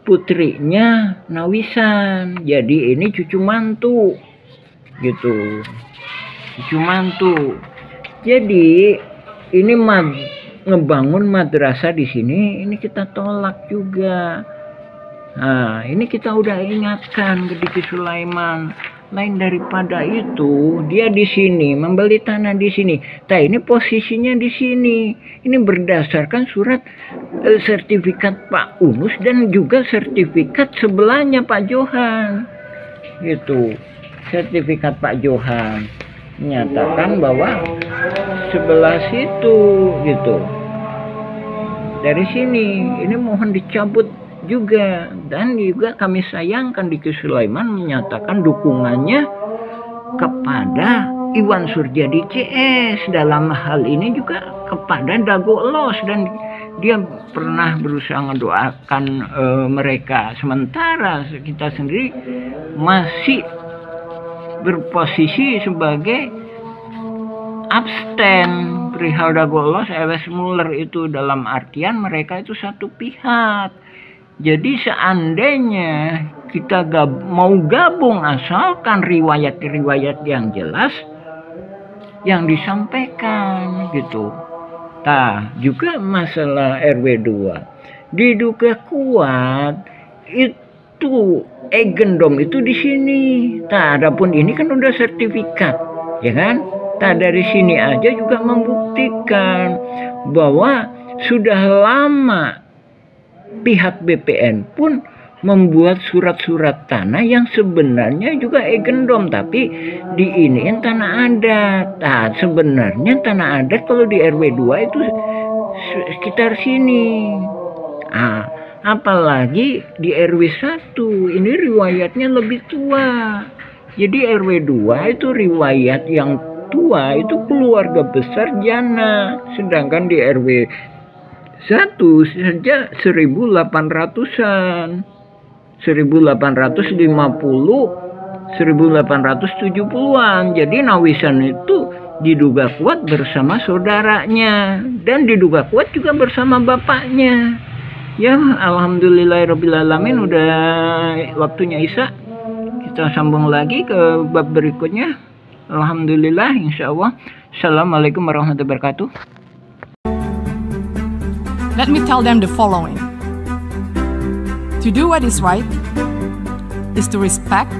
putrinya Nawisan. Jadi ini cucu mantu. Gitu. Cucu mantu. Jadi ini ngebangun madrasah di sini, ini kita tolak juga. Nah, ini kita udah ingatkan ke Diki Sulaiman. Lain daripada itu, dia di sini membeli tanah di sini. Nah, ini posisinya di sini. Ini berdasarkan surat sertifikat Pak Unus dan juga sertifikat sebelahnya Pak Johan. Gitu. Sertifikat Pak Johan menyatakan bahwa sebelah situ gitu. Dari sini ini mohon dicabut juga, dan juga kami sayangkan Diki Sulaiman menyatakan dukungannya kepada Iwan Surjadi CS dalam hal ini juga kepada Dago Elos, dan dia pernah berusaha mendoakan mereka, sementara kita sendiri masih berposisi sebagai abstain perihal Dago Elos, Ewes Muller itu dalam artian mereka itu satu pihak. Jadi seandainya kita mau gabung asalkan riwayat-riwayat yang jelas yang disampaikan gitu. Nah, juga masalah RW 2 diduga kuat itu Egendom itu di sini. Nah, adapun ini kan udah sertifikat, ya kan? Nah, dari sini aja juga membuktikan bahwa sudah lama pihak BPN pun membuat surat-surat tanah yang sebenarnya juga Egendom, tapi diiniin tanah adat. Nah, sebenarnya tanah adat kalau di RW 2 itu sekitar sini. Ah, apalagi di RW 1 ini riwayatnya lebih tua. Jadi RW 2 itu riwayat yang tua itu keluarga besar Jana, sedangkan di RW 1 saja 1800-an, 1850, 1870-an. Jadi Nawisan itu diduga kuat bersama saudaranya dan diduga kuat juga bersama bapaknya. Ya, alhamdulillahirobbilalamin, udah waktunya Isya. Kita sambung lagi ke bab berikutnya. Alhamdulillah, insya Allah. Assalamualaikum warahmatullahi wabarakatuh. Let me tell them the following. To do what is right is to respect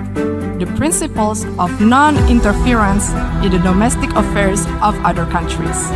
the principles of non-interference in the domestic affairs of other countries.